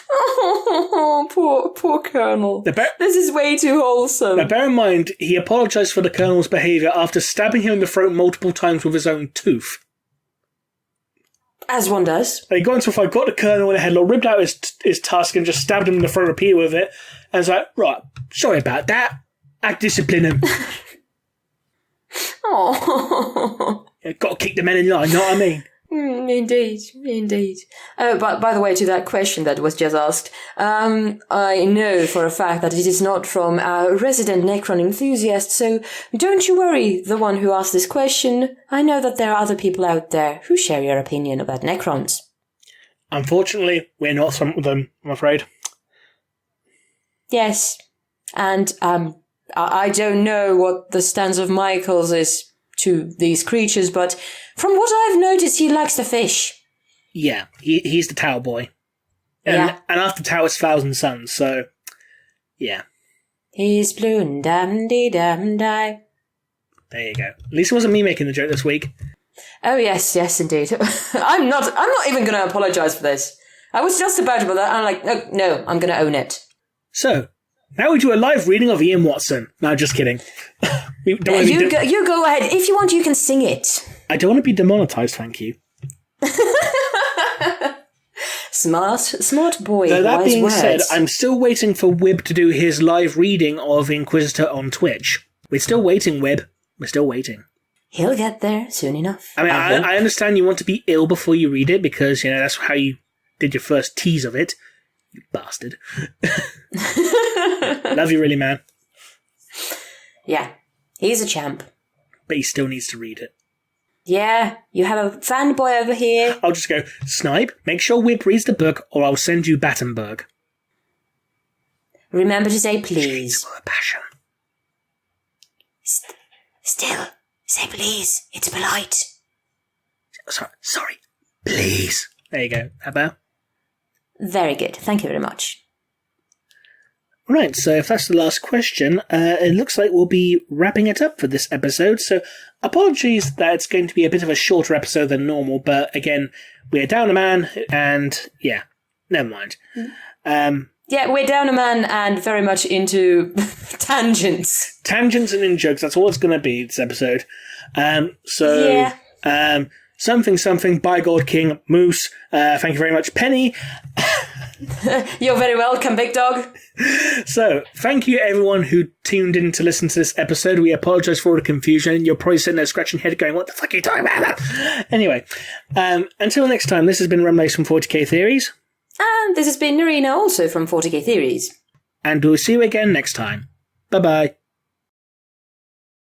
Oh, poor Colonel. This is way too wholesome. Now bear in mind, he apologised for the Colonel's behaviour after stabbing him in the throat multiple times with his own tooth. As one does. And he got into a fight, got the Colonel in the headlock, ripped out his tusk and just stabbed him in the throat repeatedly with it. And it's like, right, sorry about that. I discipline him. Oh. Got to keep the men in line, you know what I mean? Indeed. Oh, but by the way, to that question that was just asked, I know for a fact that it is not from our resident Necron enthusiast, so don't you worry, the one who asked this question. I know that there are other people out there who share your opinion about Necrons. Unfortunately, we're not some of them, I'm afraid. Yes, and I don't know what the stance of Michael's is to these creatures, but from what I've noticed, he likes to fish. Yeah, he's the Tower boy. And after Tower's Thousand Suns, so, yeah. He's blue and dam-dee-dam-die. There you go. At least it wasn't me making the joke this week. Oh, yes, indeed. I'm not even going to apologise for this. I was just about to, but I'm like, no, I'm going to own it. So, now we do a live reading of Ian Watson. No, just kidding. You go ahead. If you want, you can sing it. I don't want to be demonetised, thank you. Smart boy. Though that being words. said, I'm still waiting for Wib to do his live reading of Inquisitor on Twitch. We're still waiting, Wib. We're still waiting. He'll get there soon enough. I mean, I understand you want to be ill before you read it, because, you know, that's how you did your first tease of it. You bastard. Love you really, man. Yeah, he's a champ. But he still needs to read it. Yeah, you have a fanboy over here. I'll just go, Snipe, make sure Wib reads the book, or I'll send you Battenberg. Remember to say please. For passion. Still, say please. It's polite. Sorry. Please. There you go. How about? Very good. Thank you very much. Right, so if that's the last question, it looks like we'll be wrapping it up for this episode. So apologies that it's going to be a bit of a shorter episode than normal, but again, we're down a man, and yeah, never mind. Yeah, we're down a man and very much into tangents. Tangents and in-jokes, that's all it's going to be this episode. Something, by God King, Moose, thank you very much, Penny. You're very welcome, big dog. So, thank you everyone who tuned in to listen to this episode. We apologise for all the confusion. You're probably sitting there scratching your head going, what the fuck are you talking about? Anyway, until next time, this has been Remleiz from 40k Theories. And this has been Naerina, also from 40k Theories. And we'll see you again next time. Bye-bye.